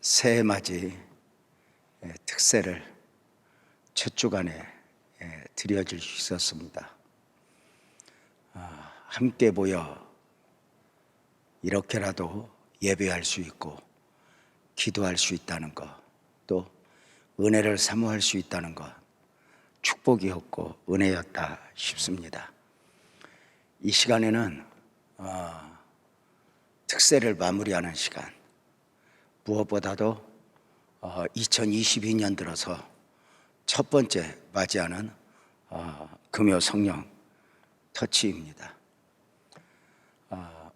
새해맞이 특세를 첫 주간에 드려질 수 있었습니다. 함께 모여 이렇게라도 예배할 수 있고 기도할 수 있다는 것, 또 은혜를 사모할 수 있다는 것, 축복이었고 은혜였다 싶습니다. 이 시간에는 특세를 마무리하는 시간, 무엇보다도 2022년 들어서 첫 번째 맞이하는 금요 성령 터치입니다.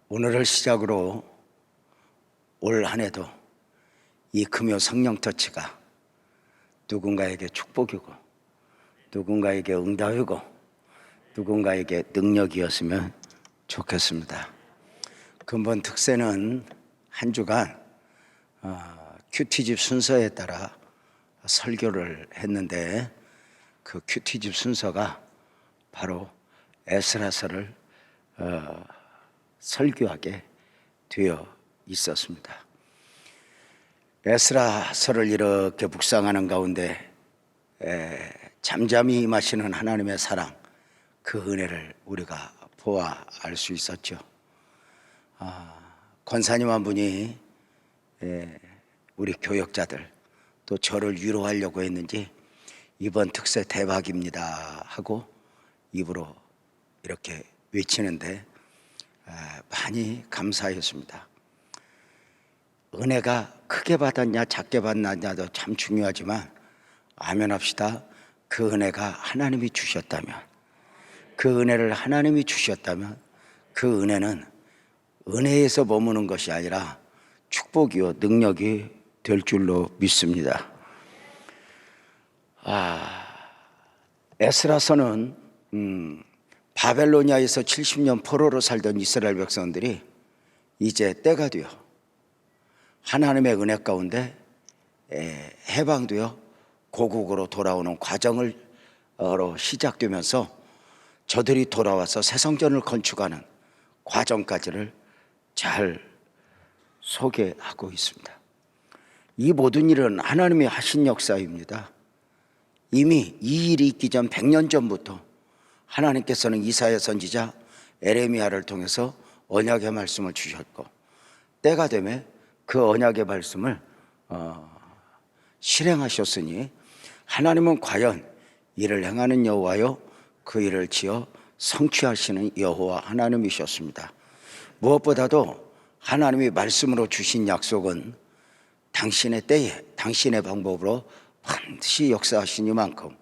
오늘을 시작으로 올 한 해도 이 금요 성령 터치가 누군가에게 축복이고 누군가에게 응답이고 누군가에게 능력이었으면 좋겠습니다. 근본 특세는 한 주간 큐티집 순서에 따라 설교를 했는데 그 큐티집 순서가 바로 에스라서를 설교하게 되어 있었습니다. 에스라서를 이렇게 묵상하는 가운데 잠잠히 임하시는 하나님의 사랑, 그 은혜를 우리가 보아 알 수 있었죠. 권사님 한 분이 우리 교역자들 또 저를 위로하려고 했는지 이번 특세 대박입니다 하고 입으로 이렇게 외치는데 많이 감사했습니다. 은혜가 크게 받았냐 작게 받았냐도 참 중요하지만 아멘합시다. 그 은혜가 하나님이 주셨다면, 그 은혜를 하나님이 주셨다면 그 은혜는 은혜에서 머무는 것이 아니라 축복이요 능력이 될 줄로 믿습니다. 에스라서는 바벨로니아에서 70년 포로로 살던 이스라엘 백성들이 이제 때가 되어 하나님의 은혜 가운데 해방되어 고국으로 돌아오는 과정으로 시작되면서 저들이 돌아와서 새 성전을 건축하는 과정까지를 잘 소개하고 있습니다. 이 모든 일은 하나님이 하신 역사입니다. 이미 이 일이 있기 전 100년 전부터 하나님께서는 이사야 선지자 에레미야를 통해서 언약의 말씀을 주셨고 때가 되면 그 언약의 말씀을 실행하셨으니 하나님은 과연 이를 행하는 여호와요 그 일을 지어 성취하시는 여호와 하나님이셨습니다. 무엇보다도 하나님이 말씀으로 주신 약속은 당신의 때에 당신의 방법으로 반드시 역사하시니만큼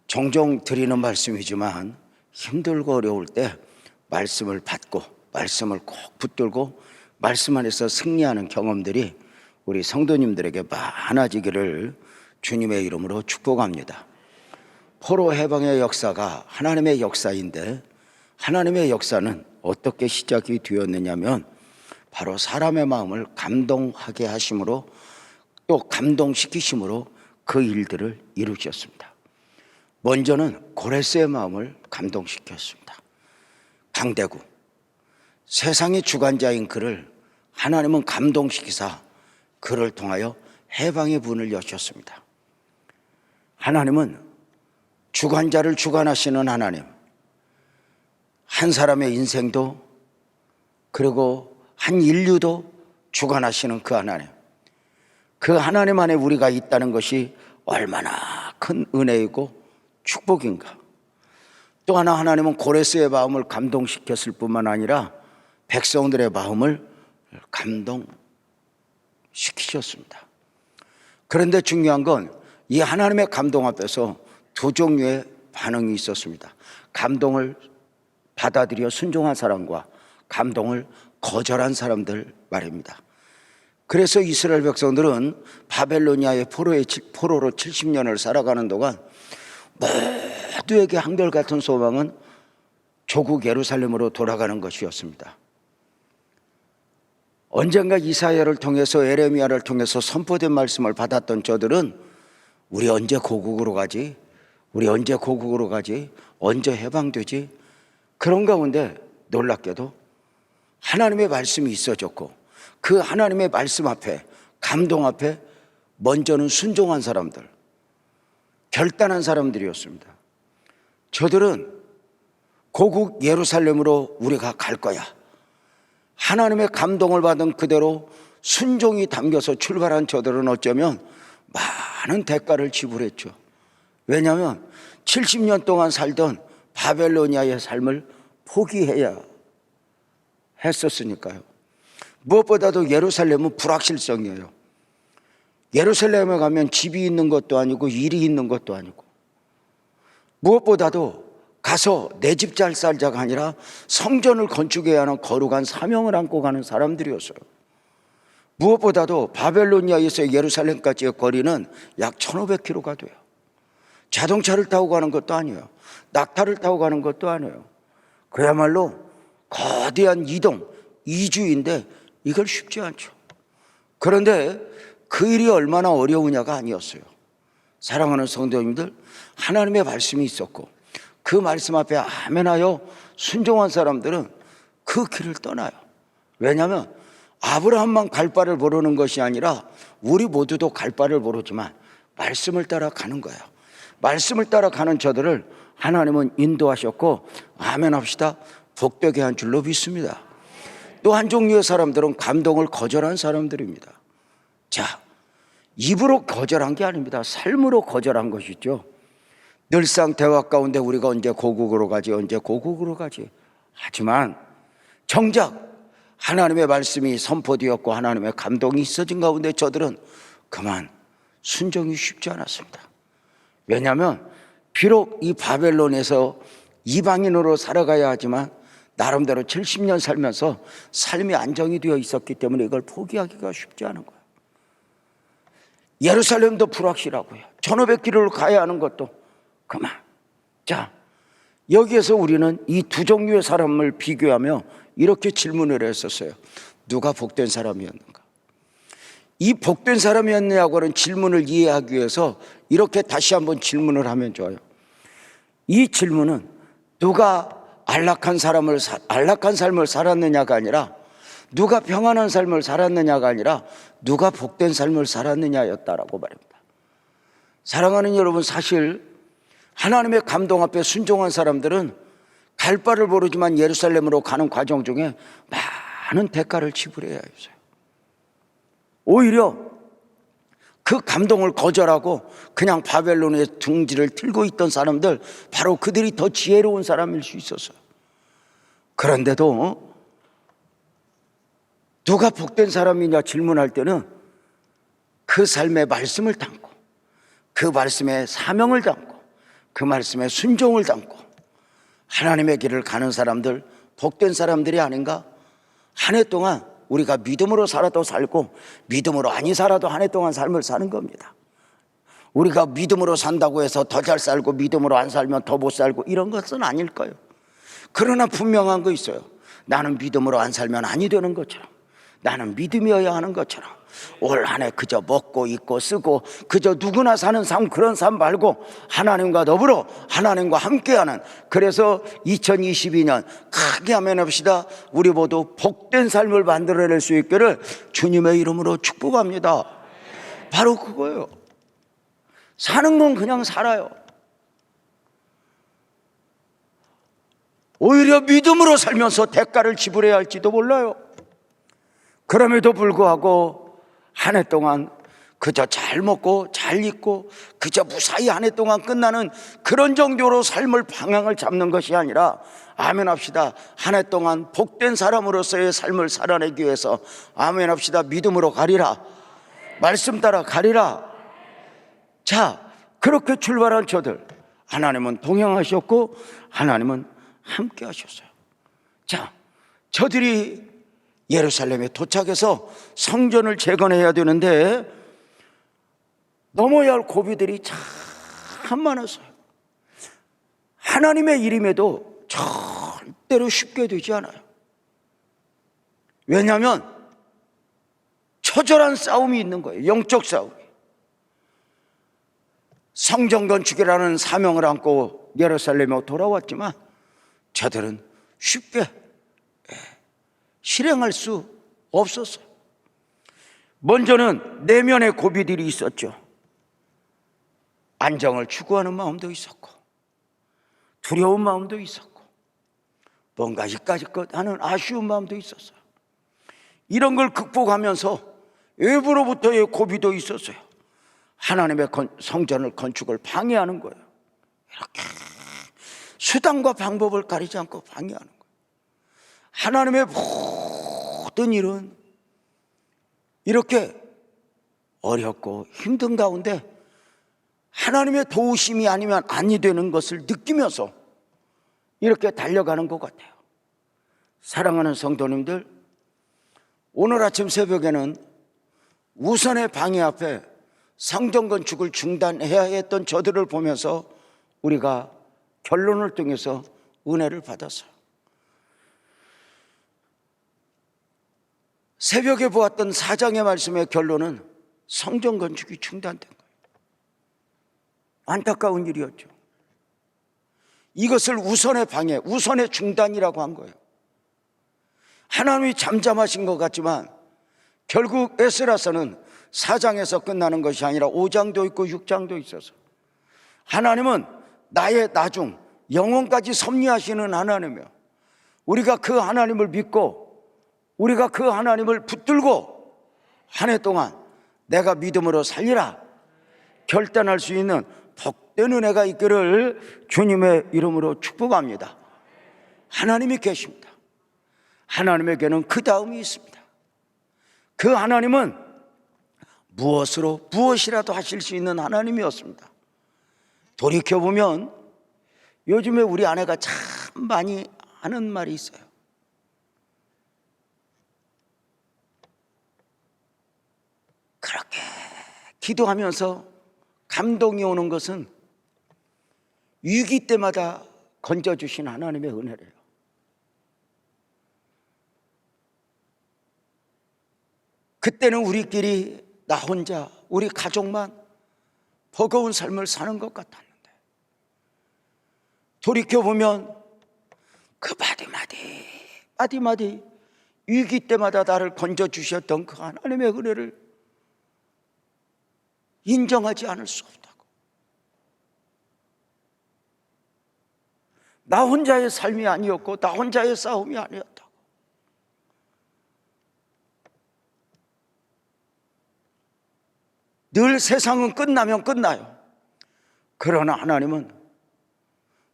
종종 드리는 말씀이지만 힘들고 어려울 때 말씀을 받고 말씀을 꼭 붙들고 말씀 안에서 승리하는 경험들이 우리 성도님들에게 많아지기를 주님의 이름으로 축복합니다. 포로 해방의 역사가 하나님의 역사인데 하나님의 역사는 어떻게 시작이 되었느냐면 바로 사람의 마음을 감동하게 하심으로 또 감동시키심으로 그 일들을 이루셨습니다. 먼저는 고레스의 마음을 감동시켰습니다. 강대국, 세상의 주관자인 그를 하나님은 감동시키사 그를 통하여 해방의 문을 여셨습니다. 하나님은 주관자를 주관하시는 하나님, 한 사람의 인생도 그리고 한 인류도 주관하시는 그 하나님, 그 하나님 안에 우리가 있다는 것이 얼마나 큰 은혜이고 축복인가. 또 하나 하나님은 고레스의 마음을 감동시켰을 뿐만 아니라 백성들의 마음을 감동시키셨습니다. 그런데 중요한 건 이 하나님의 감동 앞에서 두 종류의 반응이 있었습니다. 감동을 받아들여 순종한 사람과 감동을 거절한 사람들 말입니다. 그래서 이스라엘 백성들은 바벨로니아의 포로로 70년을 살아가는 동안 모두에게 한결같은 소망은 조국 예루살렘으로 돌아가는 것이었습니다. 언젠가 이사야를 통해서 에레미야를 통해서 선포된 말씀을 받았던 저들은 우리 언제 고국으로 가지? 우리 언제 고국으로 가지? 언제 해방되지? 그런 가운데 놀랍게도 하나님의 말씀이 있어졌고 그 하나님의 말씀 앞에 감동 앞에 먼저는 순종한 사람들, 결단한 사람들이었습니다. 저들은 고국 예루살렘으로 우리가 갈 거야, 하나님의 감동을 받은 그대로 순종이 담겨서 출발한 저들은 어쩌면 많은 대가를 지불했죠. 왜냐하면 70년 동안 살던 바벨로니아의 삶을 포기해야 했었으니까요. 무엇보다도 예루살렘은 불확실성이에요. 예루살렘에 가면 집이 있는 것도 아니고 일이 있는 것도 아니고, 무엇보다도 가서 내 집 잘 살자가 아니라 성전을 건축해야 하는 거룩한 사명을 안고 가는 사람들이었어요. 무엇보다도 바벨로니아에서 예루살렘까지의 거리는 약 1500km가 돼요. 자동차를 타고 가는 것도 아니에요. 낙타를 타고 가는 것도 아니에요. 그야말로 거대한 이주인데 이걸 쉽지 않죠. 그런데 그 일이 얼마나 어려우냐가 아니었어요. 사랑하는 성도님들, 하나님의 말씀이 있었고 그 말씀 앞에 아멘하여 순종한 사람들은 그 길을 떠나요. 왜냐하면 아브라함만 갈 바를 모르는 것이 아니라 우리 모두도 갈 바를 모르지만 말씀을 따라 가는 거예요. 말씀을 따라 가는 저들을 하나님은 인도하셨고, 아멘 합시다, 복되게 한 줄로 믿습니다. 또 한 종류의 사람들은 감동을 거절한 사람들입니다. 자, 입으로 거절한 게 아닙니다. 삶으로 거절한 것이죠. 늘상 대화 가운데 우리가 언제 고국으로 가지, 언제 고국으로 가지. 하지만 정작 하나님의 말씀이 선포되었고 하나님의 감동이 있어진 가운데 저들은 그만 순종이 쉽지 않았습니다. 왜냐하면 비록 이 바벨론에서 이방인으로 살아가야 하지만 나름대로 70년 살면서 삶이 안정이 되어 있었기 때문에 이걸 포기하기가 쉽지 않은 거예요. 예루살렘도 불확실하고요. 1500km를 가야 하는 것도 그만. 자, 여기에서 우리는 이 두 종류의 사람을 비교하며 이렇게 질문을 했었어요. 누가 복된 사람이었는가? 이 복된 사람이었냐고는 질문을 이해하기 위해서 이렇게 다시 한번 질문을 하면 좋아요. 이 질문은 누가 안락한 삶을 살았느냐가 아니라, 누가 평안한 삶을 살았느냐가 아니라 누가 복된 삶을 살았느냐였다라고 말입니다. 사랑하는 여러분, 사실 하나님의 감동 앞에 순종한 사람들은 갈 바를 모르지만 예루살렘으로 가는 과정 중에 많은 대가를 지불해야 했어요. 오히려 그 감동을 거절하고 그냥 바벨론의 둥지를 틀고 있던 사람들, 바로 그들이 더 지혜로운 사람일 수 있었어요. 그런데도 누가 복된 사람이냐 질문할 때는 그 삶의 말씀을 담고, 그 말씀의 사명을 담고, 그 말씀의 순종을 담고 하나님의 길을 가는 사람들, 복된 사람들이 아닌가? 한 해 동안 우리가 믿음으로 살아도 살고 믿음으로 아니 살아도 한 해 동안 삶을 사는 겁니다. 우리가 믿음으로 산다고 해서 더 잘 살고 믿음으로 안 살면 더 못 살고 이런 것은 아닐 거예요. 그러나 분명한 거 있어요. 나는 믿음으로 안 살면 아니 되는 것처럼, 나는 믿음이어야 하는 것처럼 올 한 해 그저 먹고 입고 쓰고 그저 누구나 사는 삶, 그런 삶 말고 하나님과 더불어 하나님과 함께하는, 그래서 2022년 크게 아멘 합시다, 우리 모두 복된 삶을 만들어낼 수 있기를 주님의 이름으로 축복합니다. 바로 그거예요. 사는 건 그냥 살아요. 오히려 믿음으로 살면서 대가를 지불해야 할지도 몰라요. 그럼에도 불구하고 한 해 동안 그저 잘 먹고 잘 입고 그저 무사히 한 해 동안 끝나는 그런 정도로 삶을 방향을 잡는 것이 아니라, 아멘 합시다, 한 해 동안 복된 사람으로서의 삶을 살아내기 위해서 아멘 합시다, 믿음으로 가리라, 말씀 따라 가리라. 자, 그렇게 출발한 저들, 하나님은 동행하셨고 하나님은 함께 하셨어요. 자, 저들이 예루살렘에 도착해서 성전을 재건해야 되는데 넘어야 할 고비들이 참 많았어요. 하나님의 일임에도 절대로 쉽게 되지 않아요. 왜냐하면 처절한 싸움이 있는 거예요. 영적 싸움이. 성전 건축이라는 사명을 안고 예루살렘에 돌아왔지만 저들은 쉽게 실행할 수 없었어요. 먼저는 내면의 고비들이 있었죠. 안정을 추구하는 마음도 있었고, 두려운 마음도 있었고, 뭔가 이까짓것 하는 아쉬운 마음도 있었어요. 이런 걸 극복하면서 외부로부터의 고비도 있었어요. 하나님의 성전을 건축을 방해하는 거예요. 이렇게 수단과 방법을 가리지 않고 방해하는 거예요. 하나님의 모든 일은 이렇게 어렵고 힘든 가운데 하나님의 도우심이 아니면 아니 되는 것을 느끼면서 이렇게 달려가는 것 같아요. 사랑하는 성도님들, 오늘 아침 새벽에는 우선의 방해 앞에 성전 건축을 중단해야 했던 저들을 보면서 우리가 결론을 통해서 은혜를 받았어요. 새벽에 보았던 4장의 말씀의 결론은 성전 건축이 중단된 거예요. 안타까운 일이었죠. 이것을 우선의 방해, 우선의 중단이라고 한 거예요. 하나님이 잠잠하신 것 같지만 결국 에스라서는 4장에서 끝나는 것이 아니라 5장도 있고 6장도 있어서 하나님은 나의 나중 영혼까지 섭리하시는 하나님이며, 우리가 그 하나님을 믿고 우리가 그 하나님을 붙들고 한 해 동안 내가 믿음으로 살리라 결단할 수 있는 복된 은혜가 있기를 주님의 이름으로 축복합니다. 하나님이 계십니다. 하나님에게는 그 다음이 있습니다. 그 하나님은 무엇이라도 하실 수 있는 하나님이었습니다. 돌이켜보면 요즘에 우리 아내가 참 많이 하는 말이 있어요. 그렇게 기도하면서 감동이 오는 것은 위기 때마다 건져주신 하나님의 은혜래요. 그때는 우리끼리 나 혼자 우리 가족만 버거운 삶을 사는 것 같았는데 돌이켜보면 그 마디마디 위기 때마다 나를 건져주셨던 그 하나님의 은혜를 인정하지 않을 수 없다고. 나 혼자의 삶이 아니었고 나 혼자의 싸움이 아니었다고. 늘 세상은 끝나면 끝나요. 그러나 하나님은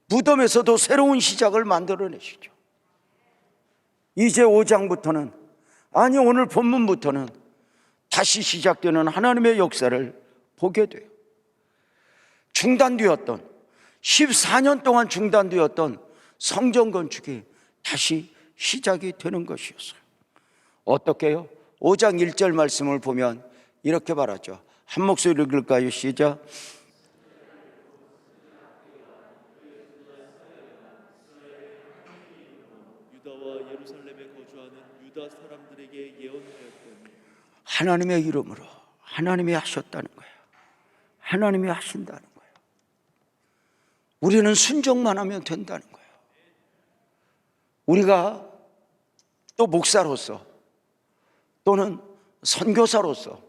무덤에서도 새로운 시작을 만들어내시죠. 이제 5장부터는, 아니 오늘 본문부터는 다시 시작되는 하나님의 역사를 보게 돼요. 중단되었던 14년 동안 중단되었던 성전 건축이 다시 시작이 되는 것이었어요. 어떻게요? 5장 1절 말씀을 보면 이렇게 말하죠. 한 목소리로 읽을까요? 시작. 유다와 예루살렘에 거주하는 유다 사람들에게 예언하였더니, 하나님의 이름으로 하나님이 하셨다는 거예요. 하나님이 하신다는 거예요. 우리는 순종만 하면 된다는 거예요. 우리가 또 목사로서 또는 선교사로서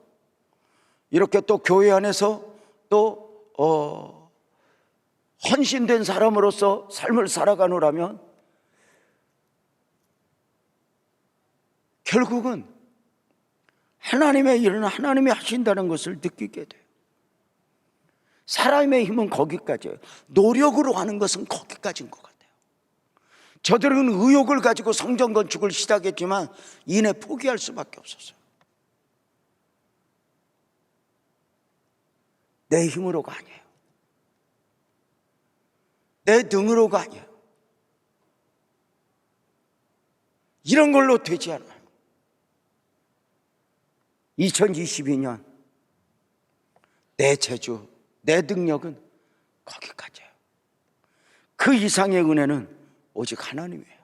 이렇게 또 교회 안에서 또 헌신된 사람으로서 삶을 살아가노라면 결국은 하나님의 일은 하나님이 하신다는 것을 느끼게 돼요. 사람의 힘은 거기까지예요. 노력으로 하는 것은 거기까지인 것 같아요. 저들은 의욕을 가지고 성전 건축을 시작했지만 이내 포기할 수밖에 없었어요. 내 힘으로가 아니에요. 내 능으로가 아니에요. 이런 걸로 되지 않아요. 2022년 내 재주, 내 능력은 거기까지예요. 그 이상의 은혜는 오직 하나님이에요.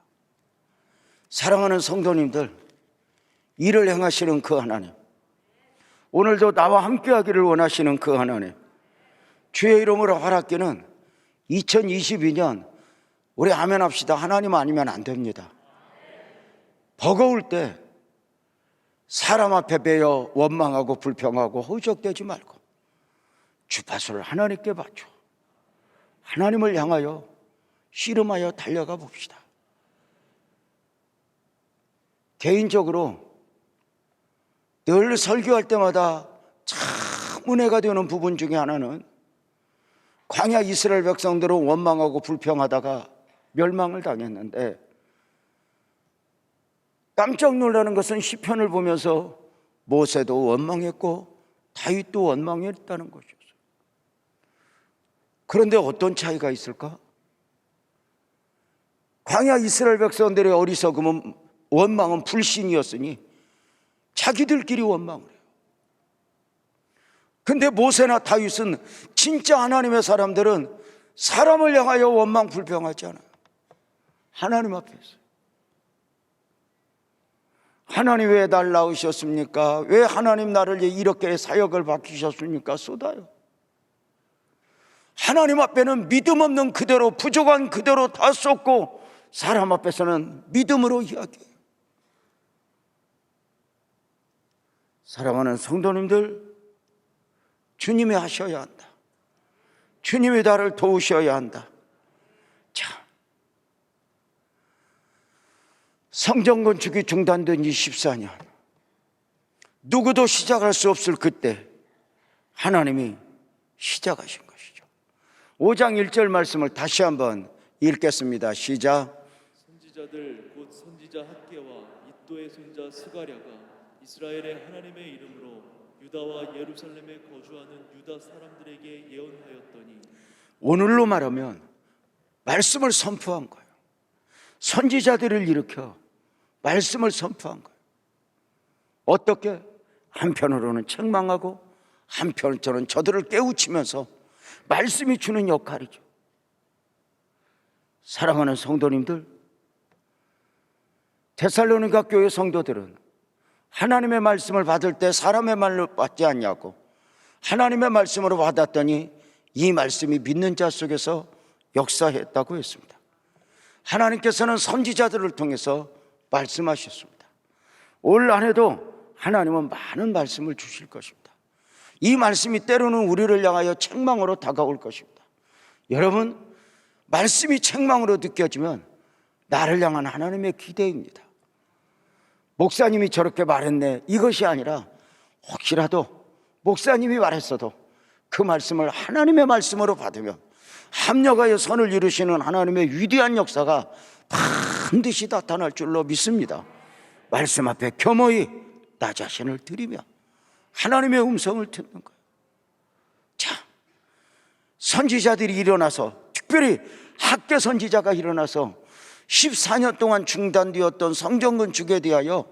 사랑하는 성도님들, 일을 행하시는 그 하나님, 오늘도 나와 함께하기를 원하시는 그 하나님, 주의 이름으로 허락기는 2022년 우리 아멘 합시다. 하나님 아니면 안 됩니다. 버거울 때 사람 앞에 배어 원망하고 불평하고 허우적대지 말고 주파수를 하나님께 맞춰 하나님을 향하여 씨름하여 달려가 봅시다. 개인적으로 늘 설교할 때마다 참 은혜가 되는 부분 중에 하나는 광야 이스라엘 백성들은 원망하고 불평하다가 멸망을 당했는데, 깜짝 놀라는 것은 시편을 보면서 모세도 원망했고 다윗도 원망했다는 것이었어요. 그런데 어떤 차이가 있을까? 광야 이스라엘 백성들의 어리석음은 원망은 불신이었으니 자기들끼리 원망을 해요. 근데 모세나 다윗은 진짜 하나님의 사람들은 사람을 향하여 원망 불평하지 않아요. 하나님 앞에서 하나님 왜 날 낳으셨습니까? 왜 하나님 나를 이렇게 사역을 맡기셨습니까? 쏟아요. 하나님 앞에는 믿음 없는 그대로, 부족한 그대로 다 쏟고, 사람 앞에서는 믿음으로 이야기해요. 사랑하는 성도님들, 주님이 하셔야 한다. 주님이 나를 도우셔야 한다. 자, 성전 건축이 중단된 지 14년, 누구도 시작할 수 없을 그때 하나님이 시작하신 것이죠. 5장 1절 말씀을 다시 한번 읽겠습니다. 시작. 선지자들 곧 선지자 학계와 이또의 손자 스가랴가 이스라엘의 하나님의 이름으로 유다와 예루살렘에 거주하는 유다 사람들에게 예언하였더니, 오늘로 말하면 말씀을 선포한 거예요. 선지자들을 일으켜 말씀을 선포한 거예요. 어떻게? 한편으로는 책망하고 한편으로는 저들을 깨우치면서 말씀이 주는 역할이죠. 사랑하는 성도님들, 데살로니가 교회 성도들은 하나님의 말씀을 받을 때 사람의 말로 받지 않냐고, 하나님의 말씀으로 받았더니 이 말씀이 믿는 자 속에서 역사했다고 했습니다. 하나님께서는 선지자들을 통해서 말씀하셨습니다. 올 한해도 하나님은 많은 말씀을 주실 것입니다. 이 말씀이 때로는 우리를 향하여 책망으로 다가올 것입니다. 여러분, 말씀이 책망으로 느껴지면 나를 향한 하나님의 기대입니다. 목사님이 저렇게 말했네, 이것이 아니라 혹시라도 목사님이 말했어도 그 말씀을 하나님의 말씀으로 받으면 합력하여 선을 이루시는 하나님의 위대한 역사가 반드시 나타날 줄로 믿습니다. 말씀 앞에 겸허히 나 자신을 드리며 하나님의 음성을 듣는 거예요. 자, 선지자들이 일어나서, 특별히 학계 선지자가 일어나서 14년 동안 중단되었던 성전 건축에 대하여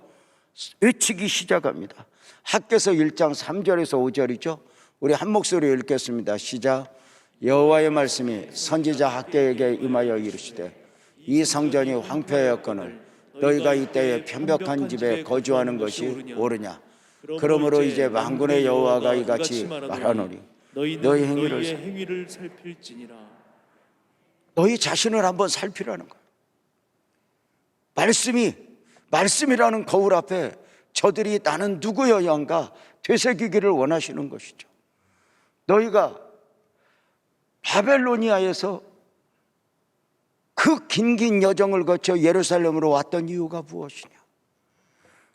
외치기 시작합니다. 학계서 1장 3절에서 5절이죠. 우리 한 목소리로 읽겠습니다. 시작. 여호와의 말씀이 선지자 학계에게 임하여 이르시되, 이 성전이 황폐하였거늘 너희가 이때에 편벽한 집에 거주하는 것이 옳으냐? 그러므로 이제 만군의 여호와가 이같이 말하노니 너희 행위를 살필지니라. 너희 자신을 한번 살피라는 거예요. 말씀이라는 거울 앞에 저들이 나는 누구여야 한가 되새기기를 원하시는 것이죠. 너희가 바벨로니아에서 그 긴 여정을 거쳐 예루살렘으로 왔던 이유가 무엇이냐?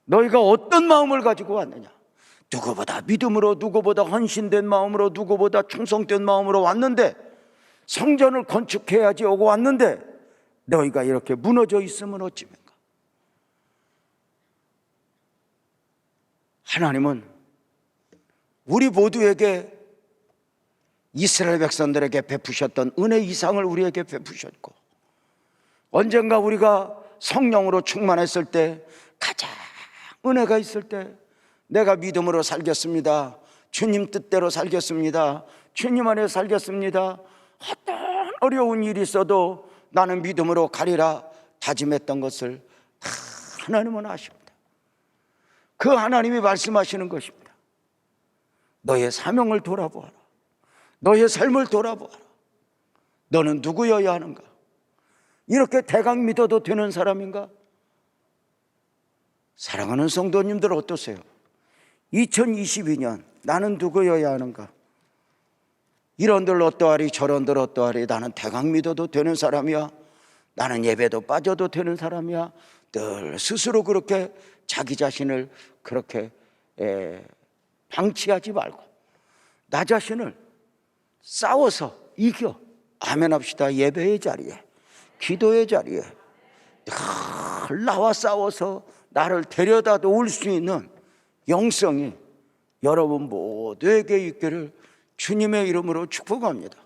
너희가 어떤 마음을 가지고 왔느냐? 누구보다 믿음으로, 누구보다 헌신된 마음으로, 누구보다 충성된 마음으로 왔는데, 성전을 건축해야지 오고 왔는데 너희가 이렇게 무너져 있으면 어찌입니까? 하나님은 우리 모두에게, 이스라엘 백성들에게 베푸셨던 은혜 이상을 우리에게 베푸셨고, 언젠가 우리가 성령으로 충만했을 때, 가장 은혜가 있을 때, 내가 믿음으로 살겠습니다, 주님 뜻대로 살겠습니다, 주님 안에 살겠습니다, 어떤 어려운 일이 있어도 나는 믿음으로 가리라 다짐했던 것을 다 하나님은 아십니다. 그 하나님이 말씀하시는 것입니다. 너의 사명을 돌아보아라. 너의 삶을 돌아보아라. 너는 누구여야 하는가? 이렇게 대강 믿어도 되는 사람인가? 사랑하는 성도님들 어떠세요? 2022년 나는 누구여야 하는가? 이런들 어떠하리 저런들 어떠하리, 나는 대강 믿어도 되는 사람이야, 나는 예배도 빠져도 되는 사람이야. 늘 스스로 그렇게 자기 자신을 그렇게 방치하지 말고 나 자신을 싸워서 이겨. 아멘 합시다. 예배의 자리에, 기도의 자리에 늘 나와 싸워서 나를 데려다 놓을 수 있는 영성이 여러분 모두에게 있기를 주님의 이름으로 축복합니다.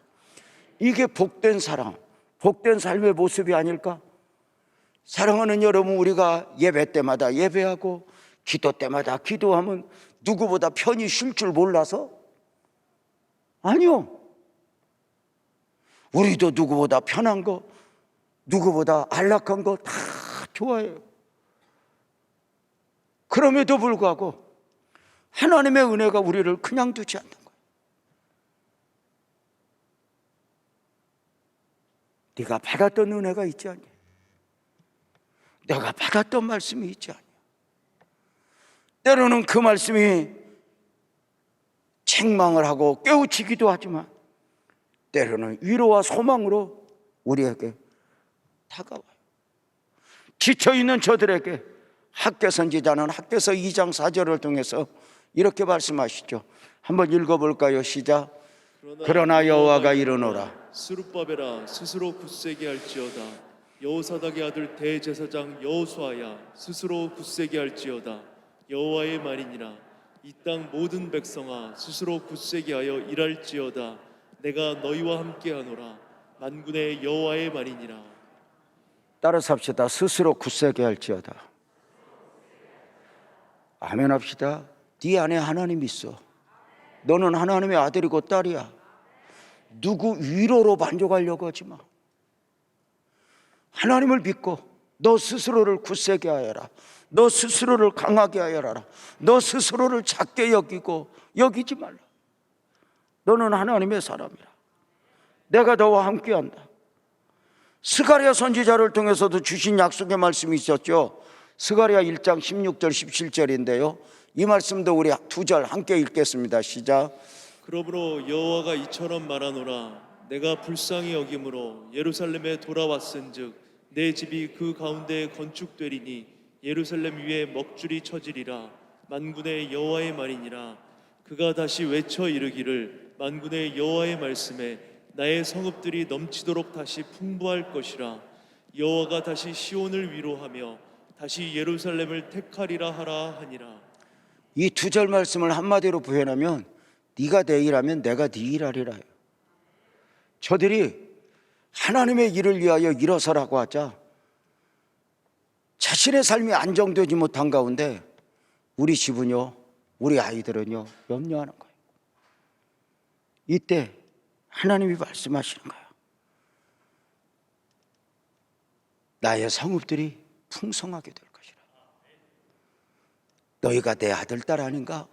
이게 복된 사랑, 복된 삶의 모습이 아닐까? 사랑하는 여러분, 우리가 예배 때마다 예배하고 기도 때마다 기도하면 누구보다 편히 쉴 줄 몰라서? 아니요. 우리도 누구보다 편한 거, 누구보다 안락한 거 다 좋아해요. 그럼에도 불구하고 하나님의 은혜가 우리를 그냥 두지 않는 거예요. 네가 받았던 은혜가 있지 않냐? 내가 받았던 말씀이 있지 않냐? 때로는 그 말씀이 책망을 하고 깨우치기도 하지만 때로는 위로와 소망으로 우리에게 다가와요. 지쳐있는 저들에게 학개 선지자는 학개서 2장 4절을 통해서 이렇게 말씀하시죠. 한번 읽어볼까요? 시작. 그러나 여호와가 이르노라. 스룹바벨아 스스로 굳세게 할지어다. 여호사닥의 아들 대제사장 여호수아야 스스로 굳세게 할지어다. 여호와의 말이니라. 이 땅 모든 백성아 스스로 굳세게 하여 일할지어다. 내가 너희와 함께하노라. 만군의 여호와의 말이니라. 따라서 합시다. 스스로 굳세게 할지어다. 아멘 합시다. 네 안에 하나님 있어. 너는 하나님의 아들이고 딸이야. 누구 위로로 만족하려고 하지 마. 하나님을 믿고 너 스스로를 굳세게 하여라. 너 스스로를 강하게 하여라. 너 스스로를 작게 여기고 여기지 말라. 너는 하나님의 사람이라. 내가 너와 함께한다. 스가랴 선지자를 통해서도 주신 약속의 말씀이 있었죠. 스가랴 1장 16절 17절인데요 이 말씀도 우리 두 절 함께 읽겠습니다. 시작. 그러므로 여호와가 이처럼 말하노라. 내가 불쌍히 여김으로 예루살렘에 돌아왔은즉 내 집이 그 가운데 건축되리니 예루살렘 위에 먹줄이 쳐지리라. 만군의 여호와의 말이니라. 그가 다시 외쳐 이르기를 만군의 여호와의 말씀에 나의 성읍들이 넘치도록 다시 풍부할 것이라. 여호와가 다시 시온을 위로하며 다시 예루살렘을 택하리라 하라 하니라. 이 두 절 말씀을 한마디로 표현하면 네가 내 일하면 내가 네 일하리라요. 저들이 하나님의 일을 위하여 일어서라고 하자 자신의 삶이 안정되지 못한 가운데 우리 집은요, 우리 아이들은요 염려하는 거예요. 이때 하나님이 말씀하시는 거예요. 나의 성읍들이 풍성하게 될 것이라. 너희가 내 아들 딸 아닌가?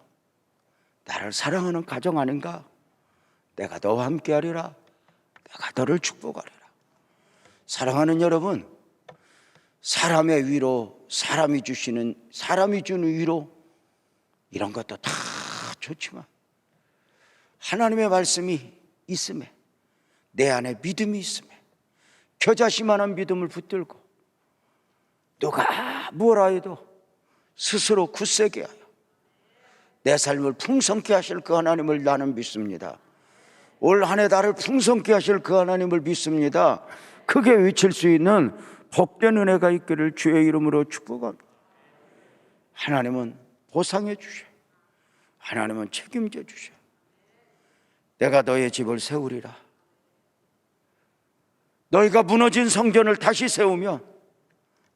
나를 사랑하는 가정 아닌가? 내가 너와 함께 하리라. 내가 너를 축복하리라. 사랑하는 여러분, 사람의 위로, 사람이 주는 위로, 이런 것도 다 좋지만 하나님의 말씀이 있음에, 내 안에 믿음이 있음에, 겨자씨만한 믿음을 붙들고 누가 뭐라 해도 스스로 굳세게 하여 내 삶을 풍성케 하실 그 하나님을 나는 믿습니다. 올 한 해 나를 풍성케 하실 그 하나님을 믿습니다. 크게 외칠 수 있는 복된 은혜가 있기를 주의 이름으로 축복합니다. 하나님은 보상해 주셔. 하나님은 책임져 주셔. 내가 너의 집을 세우리라. 너희가 무너진 성전을 다시 세우며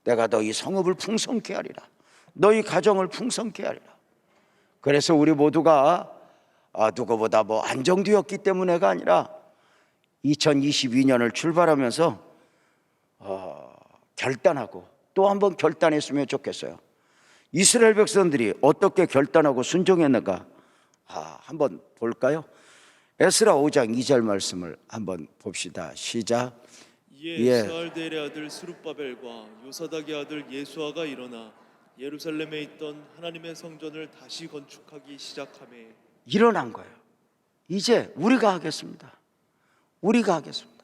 내가 너희 성읍을 풍성케 하리라. 너희 가정을 풍성케 하리라. 그래서 우리 모두가 누구보다 안정되었기 때문에가 아니라 2022년을 출발하면서 결단하고 또 한번 결단했으면 좋겠어요. 이스라엘 백성들이 어떻게 결단하고 순종했는가 한번 볼까요? 에스라 5장 2절 말씀을 한번 봅시다. 시작. 이에 스알델의 아들 스룹바벨과 요사닥의 아들 예수아가 일어나 예루살렘에 있던 하나님의 성전을 다시 건축하기 시작하매 일어난 거예요. 이제 우리가 하겠습니다. 우리가 하겠습니다.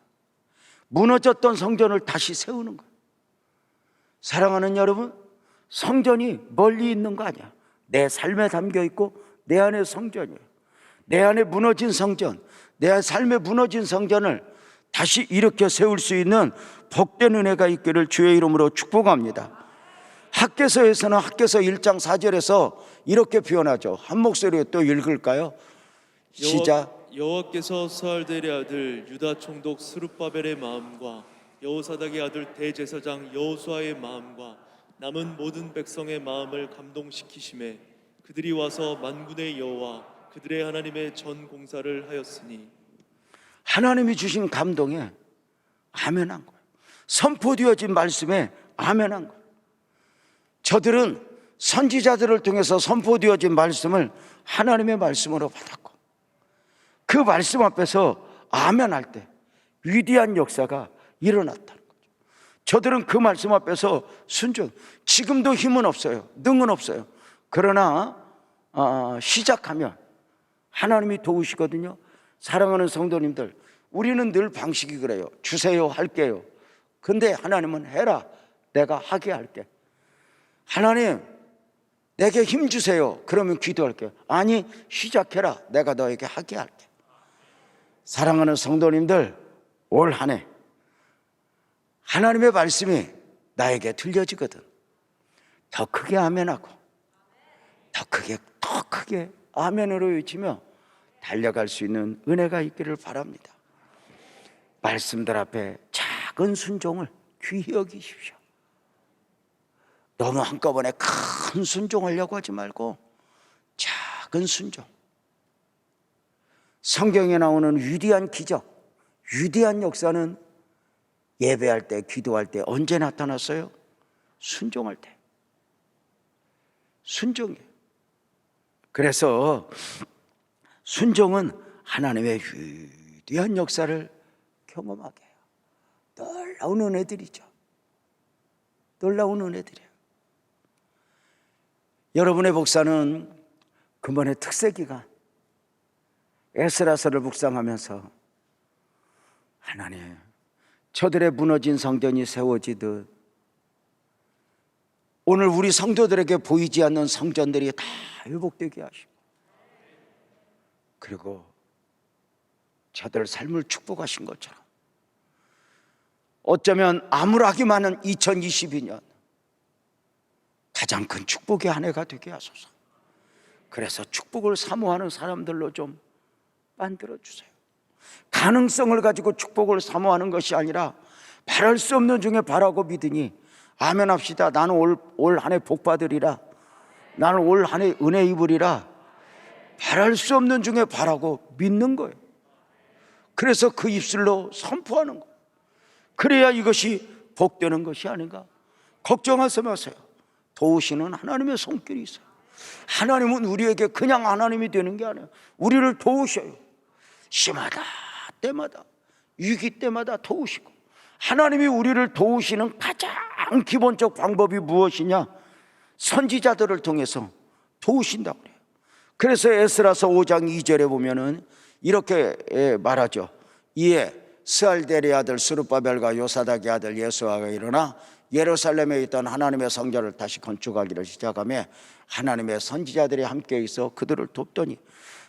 무너졌던 성전을 다시 세우는 거예요. 사랑하는 여러분, 성전이 멀리 있는 거 아니야. 내 삶에 담겨 있고 내 안에 성전이에요. 내 안에 무너진 성전, 내 삶에 무너진 성전을 다시 일으켜 세울 수 있는 복된 은혜가 있기를 주의 이름으로 축복합니다. 학개서에서는 학개서 1장 4절에서 이렇게 표현하죠. 한 목소리로 또 읽을까요? 시작. 여호와께서 스알델의 아들 유다 총독 스룹바벨의 마음과 여호사닥의 아들 대제사장 여호수아의 마음과 남은 모든 백성의 마음을 감동시키심에 그들이 와서 만군의 여호와 그들의 하나님의 전 공사를 하였으니 하나님이 주신 감동에 아멘한 거예요. 선포되어진 말씀에 아멘한 거예요. 저들은 선지자들을 통해서 선포되어진 말씀을 하나님의 말씀으로 받았고 그 말씀 앞에서 아멘할 때 위대한 역사가 일어났다는 거죠. 저들은 그 말씀 앞에서 순종. 지금도 힘은 없어요. 능은 없어요. 그러나 시작하면 하나님이 도우시거든요. 사랑하는 성도님들, 우리는 늘 방식이 그래요. 주세요, 할게요. 근데 하나님은 해라, 내가 하게 할게. 하나님, 내게 힘 주세요. 그러면 기도할게요. 아니, 시작해라, 내가 너에게 하게 할게. 사랑하는 성도님들, 올 한 해 하나님의 말씀이 나에게 들려지거든. 더 크게 아멘하고 더 크게 아멘으로 외치며 달려갈 수 있는 은혜가 있기를 바랍니다. 말씀들 앞에 작은 순종을 귀히 여기십시오. 너무 한꺼번에 큰 순종하려고 하지 말고 작은 순종. 성경에 나오는 위대한 기적, 위대한 역사는 예배할 때, 기도할 때 언제 나타났어요? 순종할 때. 순종이에요. 그래서 순종은 하나님의 위대한 역사를 경험하게 해요. 놀라운 은혜들이죠. 놀라운 은혜들이에요. 여러분의 복사는 금번의 특세기간 에스라서를 묵상하면서 하나님, 저들의 무너진 성전이 세워지듯 오늘 우리 성도들에게 보이지 않는 성전들이 다 회복되게 하시고 그리고 저들 삶을 축복하신 것처럼 어쩌면 암울하기 많은 2022년 가장 큰 축복의 한 해가 되게 하소서. 그래서 축복을 사모하는 사람들로 좀 만들어주세요. 가능성을 가지고 축복을 사모하는 것이 아니라 바랄 수 없는 중에 바라고 믿으니 아멘합시다. 나는 올 한 해 복 받으리라. 나는 올 한 해 은혜 입으리라. 바랄 수 없는 중에 바라고 믿는 거예요. 그래서 그 입술로 선포하는 거예요. 그래야 이것이 복되는 것이 아닌가. 걱정하지 마세요. 도우시는 하나님의 손길이 있어요. 하나님은 우리에게 그냥 하나님이 되는 게 아니에요. 우리를 도우셔요. 심하다 때마다, 위기 때마다 도우시고. 하나님이 우리를 도우시는 가장 기본적 방법이 무엇이냐? 선지자들을 통해서 도우신다고 그래요. 그래서 에스라서 5장 2절에 보면은 이렇게 말하죠. 이에 스알델의 아들 스룹바벨과 요사닥의 아들 예수아가 일어나 예루살렘에 있던 하나님의 성전을 다시 건축하기를 시작하며 하나님의 선지자들이 함께 있어 그들을 돕더니,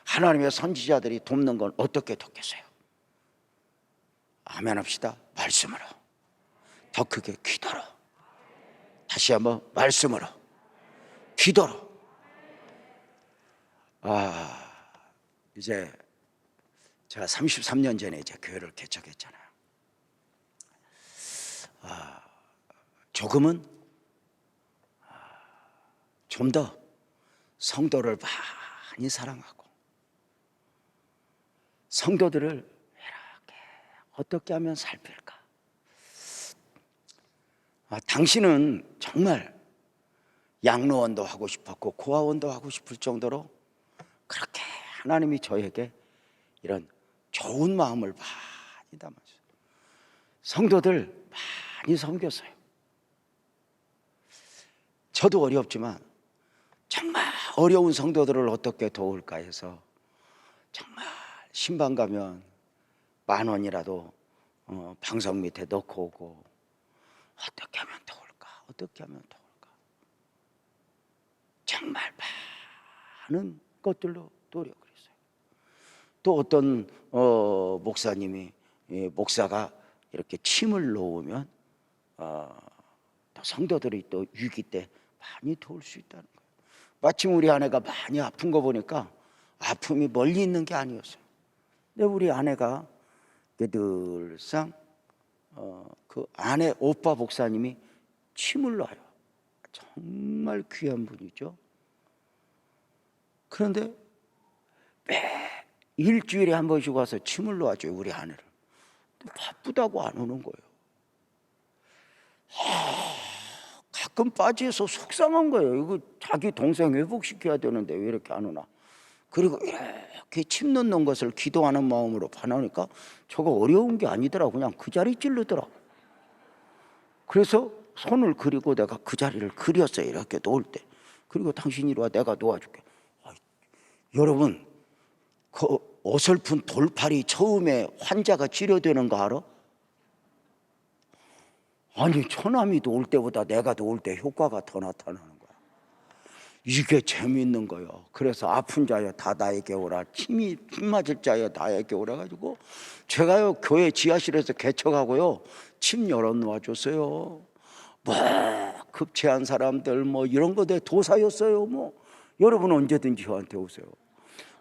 하나님의 선지자들이 돕는 건 어떻게 돕겠어요? 아멘 합시다. 말씀으로, 더 크게 기도로. 다시 한번 말씀으로, 기도로. 이제 제가 33년 전에 이제 교회를 개척했잖아요. 조금은 좀 더 성도를 많이 사랑하고 성도들을 이렇게 어떻게 하면 살필까? 당신은 정말 양로원도 하고 싶었고 고아원도 하고 싶을 정도로 그렇게 하나님이 저에게 이런 좋은 마음을 많이 담았어요. 성도들 많이 섬겼어요. 저도 어렵지만 정말 어려운 성도들을 어떻게 도울까 해서 정말 신방 가면 10,000원이라도 방석 밑에 넣고 오고, 어떻게 하면 도울까, 어떻게 하면 도울까, 정말 많은 것들로 노력을 했어요. 또 어떤 목사님이, 목사가 이렇게 침을 놓으면 또 성도들이 또 위기 때 많이 도울 수 있다는 거예요. 마침 우리 아내가 많이 아픈 거 보니까 아픔이 멀리 있는 게 아니었어요. 근데 우리 아내가 늘상 그 아내 오빠 목사님이 침을 놔요. 정말 귀한 분이죠. 그런데 매 일주일에 한 번씩 와서 침을 놔줘요, 우리 아내를. 바쁘다고 안 오는 거예요. 가끔 빠지서 속상한 거예요. 이거 자기 동생 회복시켜야 되는데 왜 이렇게 안 오나. 그리고 이렇게 침 넣는 것을 기도하는 마음으로 바라니까 저거 어려운 게 아니더라고. 그냥 그 자리 찌르더라고. 그래서 손을 그리고 내가 그 자리를 그렸어요, 이렇게 놓을 때. 그리고 당신이 이리 와, 내가 놓아줄게. 여러분, 그 어설픈 돌팔이 처음에 환자가 치료되는 거 알아? 아니, 처남이 놓을 때보다 내가 놓을 때 효과가 더 나타나는 거야. 이게 재미있는 거예요. 그래서 아픈 자여 다 나에게 오라, 침 맞을 자여 나에게 오라 가지고 제가요 교회 지하실에서 개척하고요 침 열어 놓아줬어요. 뭐 급체한 사람들 뭐 이런 거 내 도사였어요. 뭐 여러분 언제든지 저한테 오세요.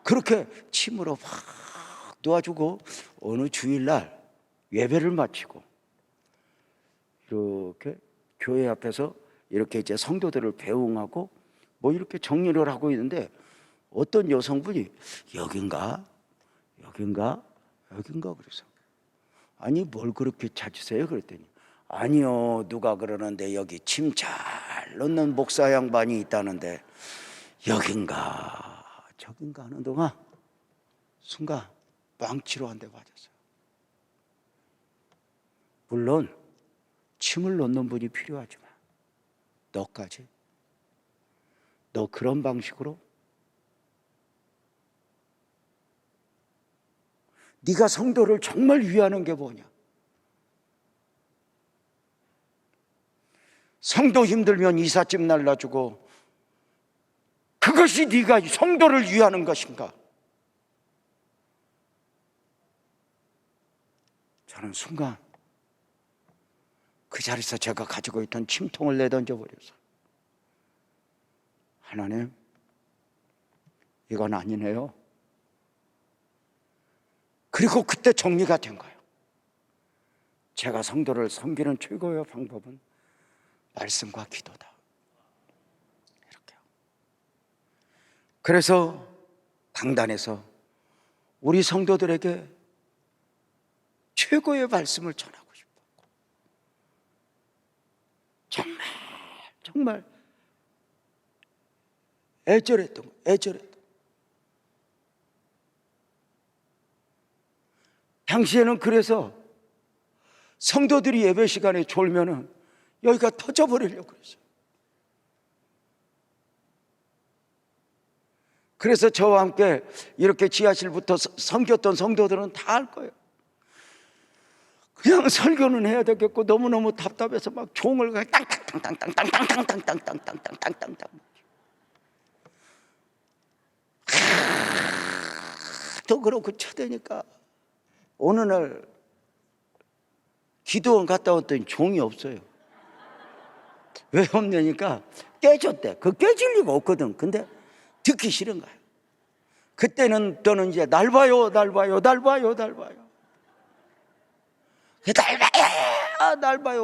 그렇게 침으로 막 놓아주고 어느 주일날 예배를 마치고 이렇게 교회 앞에서 이렇게 이제 성도들을 배웅하고 뭐 이렇게 정리를 하고 있는데 어떤 여성분이 여긴가 그래서 아니 뭘 그렇게 찾으세요? 그랬더니 아니요, 누가 그러는데 여기 침 잘 넣는 목사 양반이 있다는데 여긴가 저긴가 하는 동안 순간 망치로 한 대 맞았어요. 물론 침을 넣는 분이 필요하지만 너까지, 너 그런 방식으로 네가 성도를 정말 위하는 게 뭐냐? 성도 힘들면 이삿짐 날라주고 그것이 네가 성도를 위하는 것인가? 저는 순간 그 자리에서 제가 가지고 있던 침통을 내던져 버려서 하나님, 이건 아니네요. 그리고 그때 정리가 된 거예요. 제가 성도를 섬기는 최고의 방법은 말씀과 기도다. 이렇게요. 그래서 강단에서 우리 성도들에게 최고의 말씀을 전하고 싶었고 정말 애절했던 거예요. 당시에는 그래서 성도들이 예배 시간에 졸면은 여기가 터져버리려고 그랬어요. 그래서 저와 함께 이렇게 지하실부터 섬겼던 성도들은 다 알 거예요. 그냥 설교는 해야 되겠고 너무너무 답답해서 막 종을 땅땅땅땅땅땅땅땅땅땅땅땅땅땅땅땅땅 또 그렇고 쳐대니까 어느 날 기도원 갔다 왔더니 종이 없어요. 왜 없냐니까 깨졌대. 그 깨질 리가 없거든. 근데 듣기 싫은 거야. 그때는 또는 이제 날 봐요. 날 봐요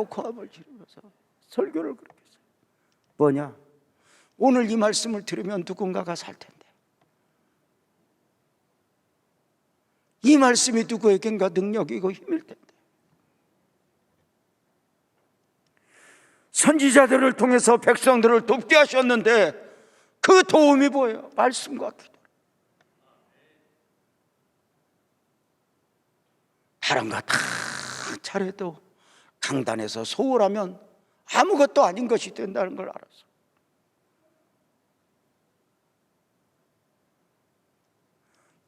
고함을 지르면서 설교를 그렇게 했어요. 뭐냐? 오늘 이 말씀을 들으면 누군가가 살 텐데, 이 말씀이 누구에겐가 능력이고 힘일 텐데, 선지자들을 통해서 백성들을 돕게 하셨는데 그 도움이 뭐예요? 말씀과 기도. 다른 거 다 잘해도 강단에서 소홀하면 아무것도 아닌 것이 된다는 걸 알았어.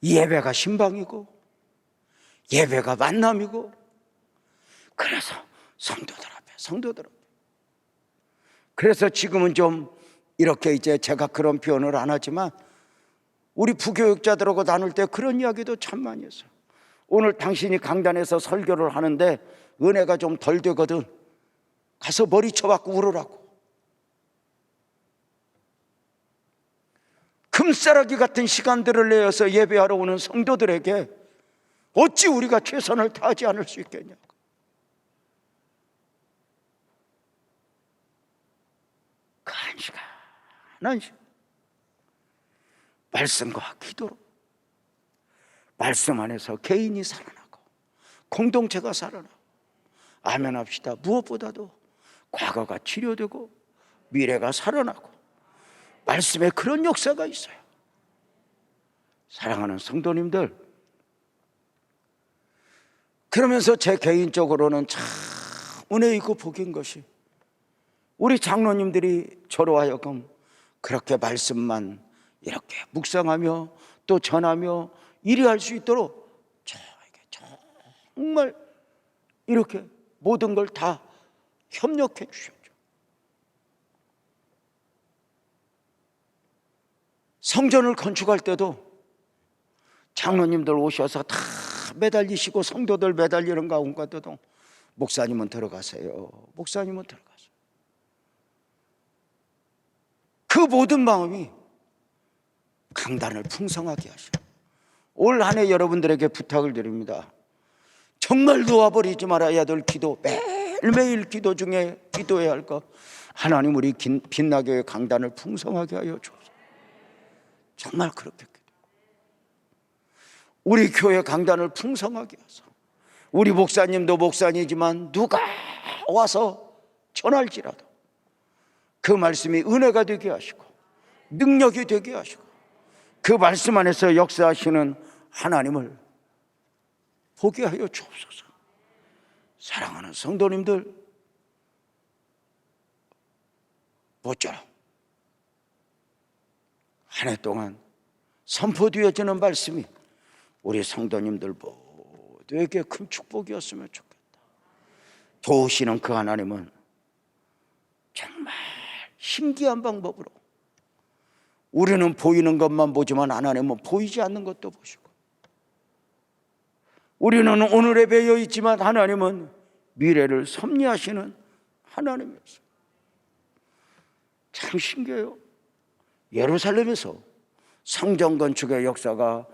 예배가 신방이고 예배가 만남이고, 그래서 성도들 앞에 그래서 지금은 좀 이렇게 이제 제가 그런 표현을 안 하지만 우리 부교육자들하고 나눌 때 그런 이야기도 참 많이 했어요. 오늘 당신이 강단에서 설교를 하는데 은혜가 좀 덜 되거든, 가서 머리 쳐박고 울으라고. 금싸라기 같은 시간들을 내어서 예배하러 오는 성도들에게 어찌 우리가 최선을 다하지 않을 수 있겠냐고. 그 한 시간 말씀과 기도로, 말씀 안에서 개인이 살아나고 공동체가 살아나고, 아멘 합시다. 무엇보다도 과거가 치료되고 미래가 살아나고 말씀에 그런 역사가 있어요. 사랑하는 성도님들, 그러면서 제 개인적으로는 참 은혜 있고 복인 것이 우리 장로님들이 저로 하여금 그렇게 말씀만 이렇게 묵상하며 또 전하며 일해할 수 있도록 저에게 정말 이렇게 모든 걸 다 협력해 주셨죠. 성전을 건축할 때도 장로님들 오셔서 다 매달리시고 성도들 매달리는 가운데도 목사님은 들어가세요, 목사님은 들어가세요. 그 모든 마음이 강단을 풍성하게 하셔. 올 한 해 여러분들에게 부탁을 드립니다. 정말 놓아버리지 말아야 될 기도, 매일매일 기도 중에 기도해야 할 것, 하나님 우리 빛나교의 강단을 풍성하게 하여 주옵소서. 정말 그렇게 기도. 우리 교회 강단을 풍성하게 하소서. 우리 목사님도 목사님이지만 누가 와서 전할지라도 그 말씀이 은혜가 되게 하시고 능력이 되게 하시고 그 말씀 안에서 역사하시는 하나님을 보게 하여 주옵소서. 사랑하는 성도님들, 모쪼록 한 해 동안 선포되어지는 말씀이 우리 성도님들 모두에게 큰 축복이었으면 좋겠다. 도우시는 그 하나님은 정말 신기한 방법으로, 우리는 보이는 것만 보지만 하나님은 보이지 않는 것도 보시고, 우리는 오늘에 배어 있지만 하나님은 미래를 섭리하시는 하나님이었어요. 참 신기해요. 예루살렘에서 성전 건축의 역사가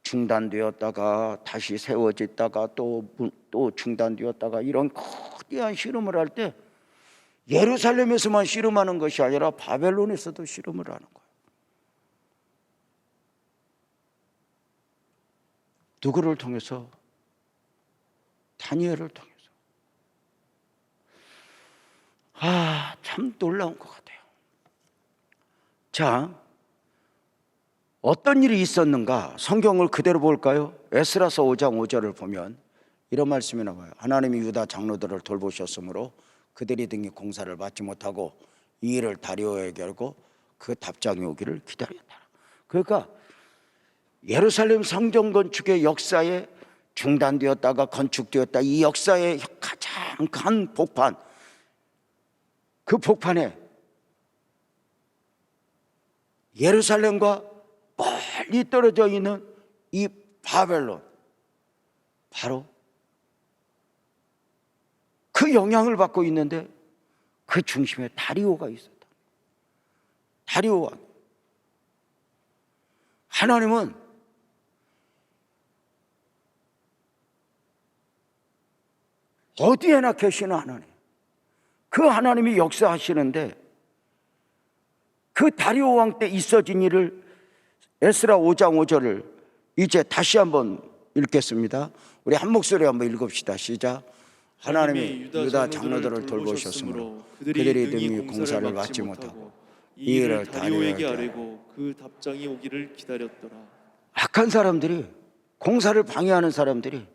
중단되었다가 다시 세워졌다가 또 중단되었다가 이런 거대한 실험을 할 때 예루살렘에서만 실험하는 것이 아니라 바벨론에서도 실험을 하는 거예요. 누구를 통해서? 다니엘을 통해서. 참 놀라운 것 같아요. 자, 어떤 일이 있었는가? 성경을 그대로 볼까요? 에스라서 5장 5절을 보면 이런 말씀이 나와요. 하나님이 유다 장로들을 돌보셨으므로 그들이 등이 공사를 받지 못하고 이 일을 다리오에게 알고 그 답장이 오기를 기다렸다. 그러니까 예루살렘 성전 건축의 역사에 중단되었다가 건축되었다, 이 역사의 가장 큰 복판, 그 복판에 예루살렘과 멀리 떨어져 있는 이 바벨론, 바로 그 영향을 받고 있는데 그 중심에 다리오가 있었다. 다리오 왕. 하나님은 어디에나 계시는 하나님, 그 하나님이 역사하시는데 그 다리오 왕 때 있어진 일을 에스라 5장 5절을 이제 다시 한번 읽겠습니다. 우리 한 목소리 한번 읽읍시다. 시작. 하나님이 유다 장로들을 돌보셨으므로 그들이 등이 공사를 받지 못하고 이 일을 다리오에게 아뢰고 그 답장이 오기를 기다렸더라. 악한 사람들이, 공사를 방해하는 사람들이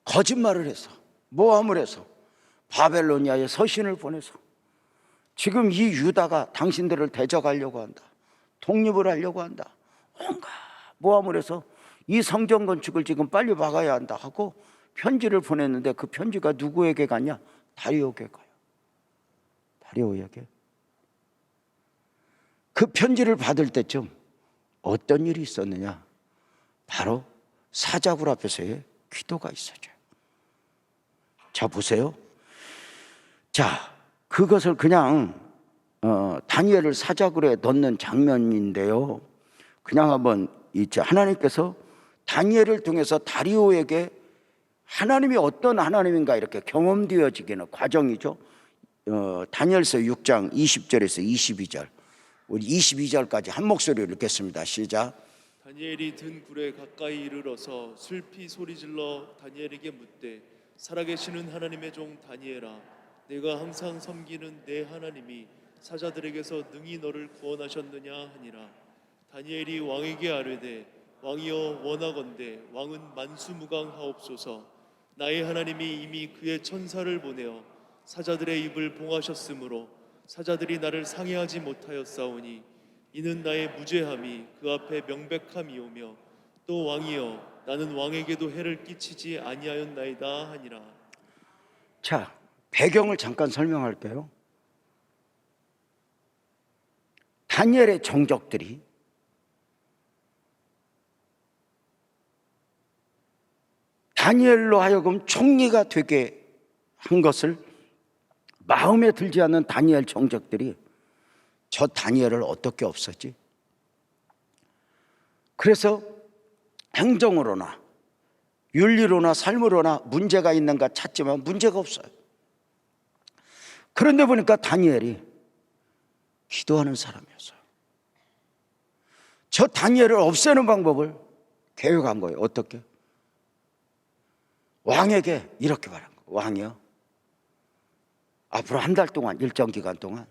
거짓말을 해서, 모함을 해서 바벨로니아에 서신을 보내서 지금 이 유다가 당신들을 대적하려고 한다, 독립을 하려고 한다, 온갖 모함을 해서 이 성전 건축을 지금 빨리 막아야 한다 하고 편지를 보냈는데 그 편지가 누구에게 갔냐? 다리오에게 가요. 다리오에게. 그 편지를 받을 때쯤 어떤 일이 있었느냐? 바로 사자굴 앞에서의 기도가 있어져요. 자, 보세요. 자, 그것을 그냥 다니엘을 사자굴에 넣는 장면인데요. 그냥 한번 이제 하나님께서 다니엘을 통해서 다리오에게 하나님이 어떤 하나님인가 이렇게 경험되어지기는 과정이죠. 다니엘서 6장 20절에서 22절. 우리 22절까지 한 목소리로 읽겠습니다. 시작. 다니엘이 든 굴에 가까이 이르러서 슬피 소리질러 다니엘에게 묻되 살아계시는 하나님의 종 다니엘아, 내가 항상 섬기는 내 하나님이 사자들에게서 능히 너를 구원하셨느냐 하니라. 다니엘이 왕에게 아뢰되 왕이여 원하건대 왕은 만수무강하옵소서. 나의 하나님이 이미 그의 천사를 보내어 사자들의 입을 봉하셨으므로 사자들이 나를 상해하지 못하였사오니 이는 나의 무죄함이 그 앞에 명백함이오며 또 왕이여 나는 왕에게도 해를 끼치지 아니하였나이다 하니라. 자, 배경을 잠깐 설명할게요. 다니엘의 정적들이 다니엘로 하여금 총리가 되게 한 것을 마음에 들지 않는 다니엘 정적들이 저 다니엘을 어떻게 없었지? 그래서 행정으로나 윤리로나 삶으로나 문제가 있는가 찾지만 문제가 없어요. 그런데 보니까 다니엘이 기도하는 사람이었어요. 저 다니엘을 없애는 방법을 계획한 거예요. 어떻게? 왕에게 이렇게 말한 거예요. 왕이요, 앞으로 한 달 동안, 일정 기간 동안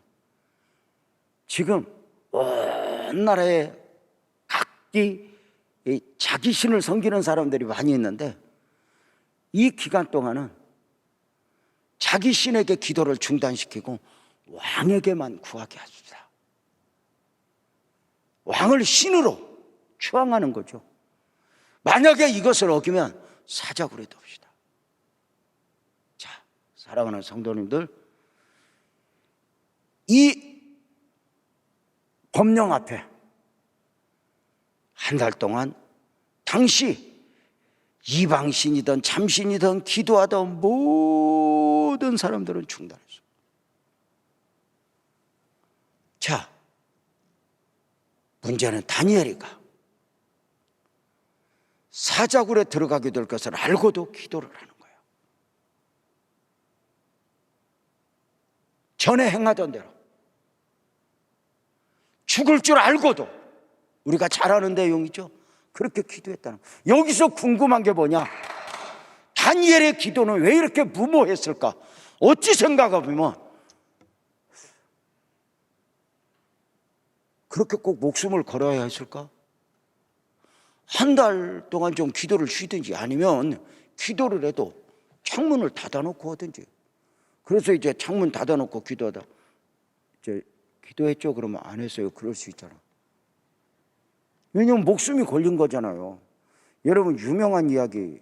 지금 온 나라에 각기 자기 신을 섬기는 사람들이 많이 있는데 이 기간 동안은 자기 신에게 기도를 중단시키고 왕에게만 구하게 하십시다. 왕을 신으로 추앙하는 거죠. 만약에 이것을 어기면 사자굴에 둡시다. 자, 사랑하는 성도님들, 이 법령 앞에 한 달 동안 당시 이방신이든 참신이든 기도하던 모든 사람들은 중단했어요. 자, 문제는 다니엘이가 사자굴에 들어가게 될 것을 알고도 기도를 하는 거예요. 전에 행하던 대로 죽을 줄 알고도, 우리가 잘 아는 내용이죠. 그렇게 기도했다는 거예요. 여기서 궁금한 게 뭐냐? 다니엘의 기도는 왜 이렇게 무모했을까? 어찌 생각해보면 그렇게 꼭 목숨을 걸어야 했을까? 한 달 동안 좀 기도를 쉬든지 아니면 기도를 해도 창문을 닫아놓고 하든지. 그래서 이제 창문 닫아놓고 기도하다 이제 기도했죠? 그러면 안 했어요. 그럴 수 있잖아. 왜냐면 목숨이 걸린 거잖아요. 여러분 유명한 이야기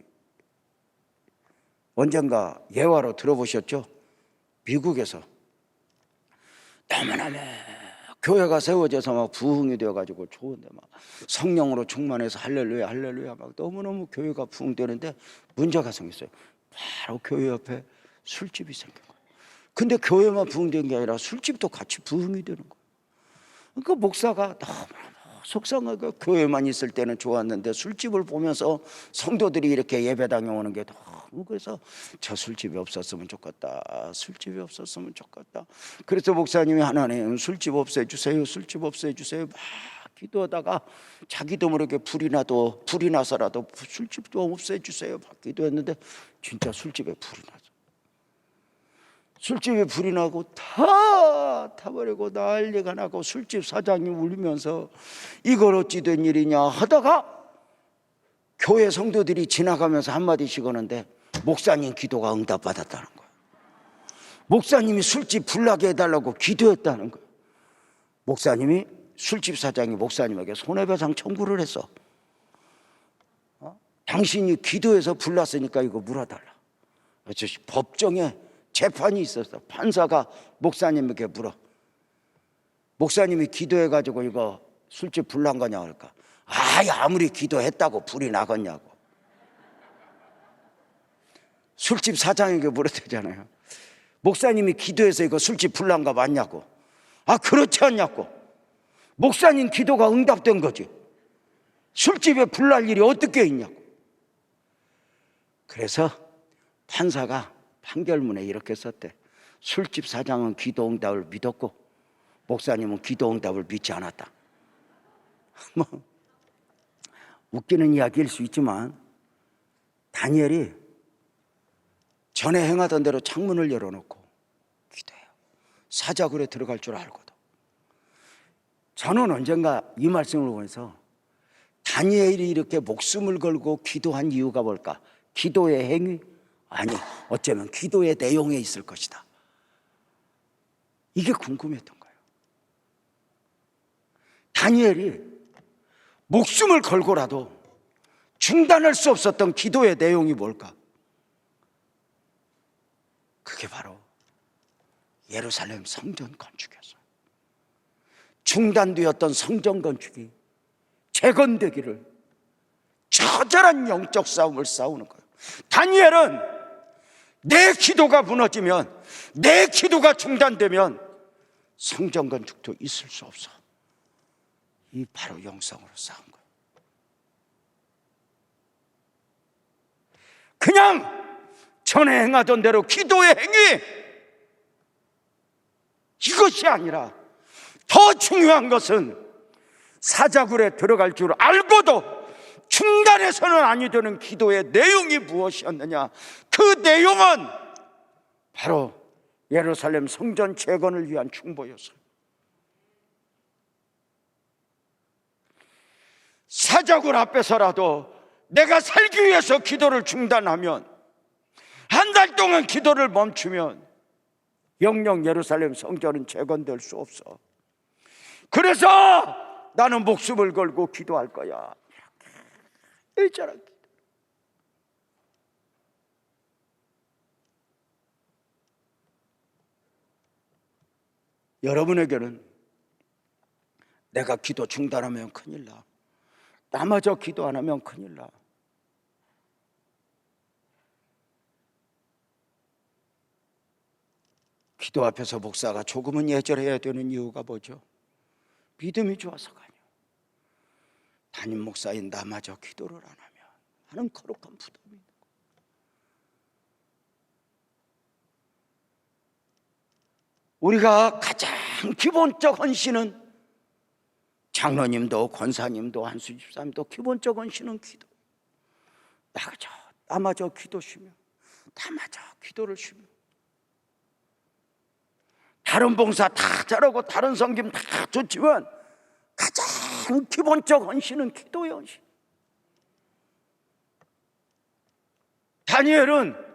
언젠가 예화로 들어보셨죠? 미국에서 너무너무 교회가 세워져서 막 부흥이 되어가지고 좋은데 막 성령으로 충만해서 할렐루야 할렐루야 막 너무너무 교회가 부흥되는데 문제가 생겼어요. 바로 교회 옆에 술집이 생긴 거예요. 근데 교회만 부흥된 게 아니라 술집도 같이 부흥이 되는 거예요. 그러니까 목사가 너무너무 속상하게 교회만 있을 때는 좋았는데 술집을 보면서 성도들이 이렇게 예배당에 오는 게 너무, 그래서 저 술집이 없었으면 좋겠다, 술집이 없었으면 좋겠다. 그래서 목사님이 하나님 술집 없애주세요, 술집 없애주세요 막 기도하다가 자기도 모르게 불이 나서라도 술집도 없애주세요 막 기도했는데 진짜 술집에 불이 나서 술집에 불이 나고 다 타버리고 난리가 나고 술집 사장이 울면서 이걸 어찌 된 일이냐 하다가 교회 성도들이 지나가면서 한마디씩 하는데 목사님 기도가 응답받았다는 거예요. 목사님이 술집 불나게 해달라고 기도했다는 거예요. 목사님이, 술집 사장이 목사님에게 손해배상 청구를 했어. 당신이 기도해서 불났으니까 이거 물어달라. 어쩌시 법정에 재판이 있었어. 판사가 목사님에게 물어. 목사님이 기도해가지고 이거 술집 불난 거냐 그럴까? 아무리 기도했다고 불이 나겠냐고. 술집 사장에게 물었대잖아요. 목사님이 기도해서 이거 술집 불난 거 맞냐고. 그렇지 않냐고. 목사님 기도가 응답된 거지. 술집에 불날 일이 어떻게 있냐고. 그래서 판사가 판결문에 이렇게 썼대. 술집 사장은 기도 응답을 믿었고 목사님은 기도 응답을 믿지 않았다. 뭐 웃기는 이야기일 수 있지만 다니엘이 전에 행하던 대로 창문을 열어놓고 기도해요. 사자굴에 들어갈 줄 알고도. 저는 언젠가 이 말씀을 보면서 다니엘이 이렇게 목숨을 걸고 기도한 이유가 뭘까? 기도의 행위? 아니, 어쩌면 기도의 내용에 있을 것이다. 이게 궁금했던 거예요. 다니엘이 목숨을 걸고라도 중단할 수 없었던 기도의 내용이 뭘까? 그게 바로 예루살렘 성전 건축이었어요. 중단되었던 성전 건축이 재건되기를 처절한 영적 싸움을 싸우는 거예요. 다니엘은 내 기도가 무너지면, 내 기도가 중단되면 성전 건축도 있을 수 없어. 이 바로 영성으로 싸운 거예요. 그냥 전에 행하던 대로 기도의 행위, 이것이 아니라 더 중요한 것은 사자굴에 들어갈 줄 알고도 중단해서는 아니 되는 기도의 내용이 무엇이었느냐? 그 내용은 바로 예루살렘 성전 재건을 위한 충보였어요. 사자굴 앞에서라도 내가 살기 위해서 기도를 중단하면, 한 달 동안 기도를 멈추면 영영 예루살렘 성전은 재건될 수 없어. 그래서 나는 목숨을 걸고 기도할 거야. 이렇게 여러분에게는 내가 기도 중단하면 큰일 나, 나마저 기도 안 하면 큰일 나. 기도 앞에서 목사가 조금은 예절해야 되는 이유가 뭐죠? 믿음이 좋아서가 아니에요. 담임 목사인 나마저 기도를 안 하면 하는 거룩한 부담이 있는 거예요. 우리가 가장 기본적 헌신은, 장로님도 권사님도 한수 집사님도 기본적 헌신은 기도. 나마저 기도 쉬며, 나마저 기도를 쉬며, 다른 봉사 다 잘하고 다른 섬김 다 좋지만 가장 기본적 헌신은 기도의 헌신. 다니엘은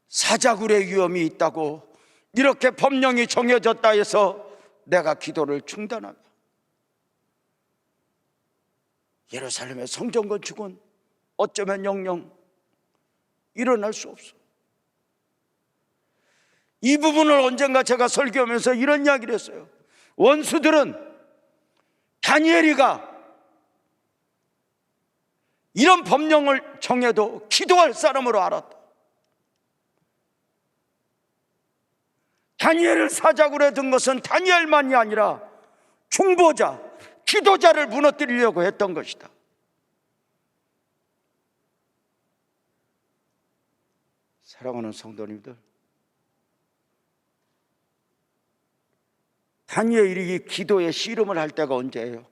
사자굴의 위험이 있다고 이렇게 법령이 정해졌다 해서 내가 기도를 중단하며, 예루살렘의 성전 건축은 어쩌면 영영 일어날 수 없어. 이 부분을 언젠가 제가 설교하면서 이런 이야기를 했어요. 원수들은 다니엘이가 이런 법령을 정해도 기도할 사람으로 알았다. 다니엘을 사자굴에 든 것은 다니엘만이 아니라 중보자, 기도자를 무너뜨리려고 했던 것이다. 사랑하는 성도님들, 다니엘이 이 기도의 씨름을 할 때가 언제예요?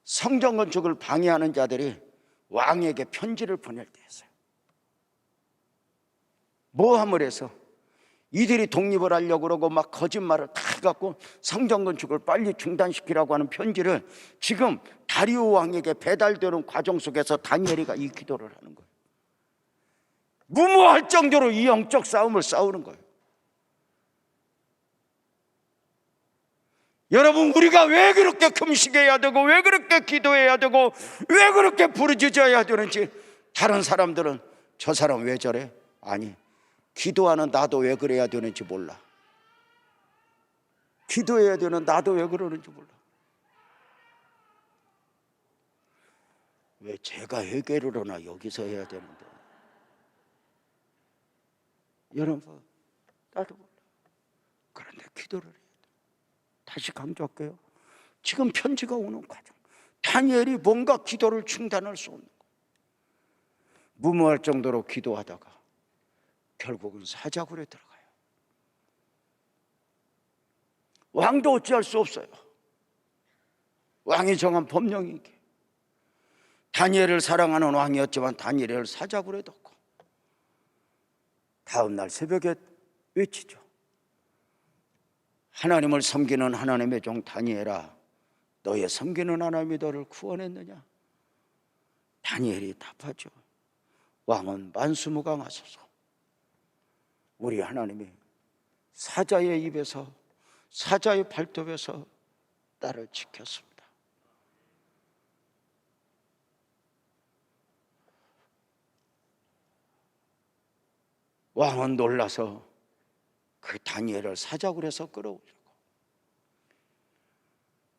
성전 건축을 방해하는 자들이 왕에게 편지를 보낼 때였어요. 모함을 해서 이들이 독립을 하려고 그러고 막 거짓말을 다 해갖고 성전 건축을 빨리 중단시키라고 하는 편지를 지금 다리오 왕에게 배달되는 과정 속에서 다니엘이가 이 기도를 하는 거예요. 무모할 정도로 이 영적 싸움을 싸우는 거예요. 여러분, 우리가 왜 그렇게 금식해야 되고, 왜 그렇게 기도해야 되고, 왜 그렇게 부르짖어야 되는지, 다른 사람들은 저 사람 왜 저래? 아니, 기도하는 나도 왜 그래야 되는지 몰라. 기도해야 되는 나도 왜 그러는지 몰라. 왜 제가 회개를 하나 여기서 해야 되는데. 여러분, 나도 몰라. 그런데 기도를 해야 돼. 다시 강조할게요. 지금 편지가 오는 과정, 다니엘이 뭔가 기도를 중단할 수 없는 거. 무모할 정도로 기도하다가 결국은 사자굴에 들어가요. 왕도 어찌할 수 없어요. 왕이 정한 법령이기에. 다니엘을 사랑하는 왕이었지만 다니엘을 사자굴에 넣고 다음 날 새벽에 외치죠. 하나님을 섬기는 하나님의 종 다니엘아, 너의 섬기는 하나님이 너를 구원했느냐? 다니엘이 답하죠. 왕은 만수무강하소서. 우리 하나님이 사자의 입에서, 사자의 발톱에서 나를 지켰습니다. 왕은 놀라서 그 다니엘을 사자굴에서 끌어올리고,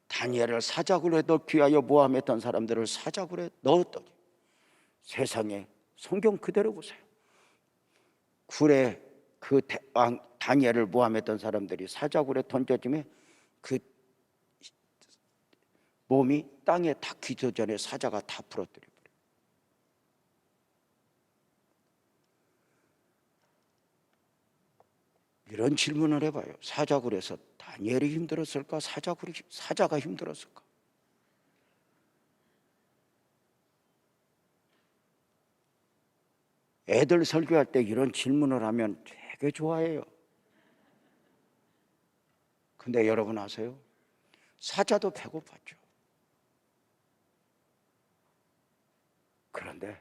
다니엘을 사자굴에 넣기 위하여 모함했던 사람들을 사자굴에 넣었더니, 세상에 성경 그대로 보세요. 굴에 그 다니엘을 모함했던 사람들이 사자굴에 던져짐에 그 몸이 땅에 닿기도 전에 사자가 다 부러뜨려 버려요. 이런 질문을 해봐요. 사자굴에서 다니엘이 힘들었을까? 사자가 힘들었을까? 애들 설교할 때 이런 질문을 하면 되게 좋아해요. 근데 여러분 아세요? 사자도 배고팠죠. 그런데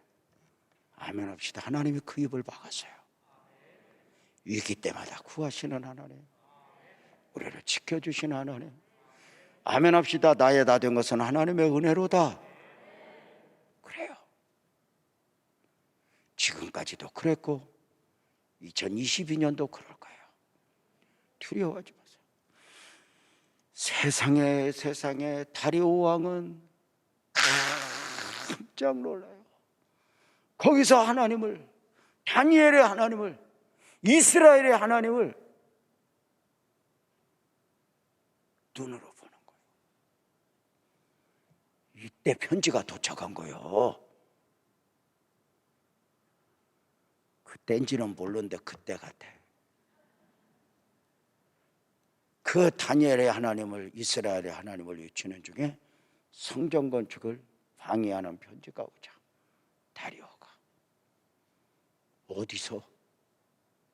아멘 합시다. 하나님이 그 입을 막았어요. 위기 때마다 구하시는 하나님, 우리를 지켜주시는 하나님. 아멘 합시다. 나의 다 된 것은 하나님의 은혜로다. 그래요. 지금까지도 그랬고 2022년도 그럴 거예요. 두려워하지 마세요. 세상에 다리오 왕은 깜짝 놀라요. 거기서 하나님을, 다니엘의 하나님을, 이스라엘의 하나님을 눈으로 보는 거예요. 이때 편지가 도착한 거예요. 그때인지는 모르는데 그때 같아. 그 다니엘의 하나님을, 이스라엘의 하나님을 외치는 중에 성전 건축을 방해하는 편지가 오자 다리오가, 어디서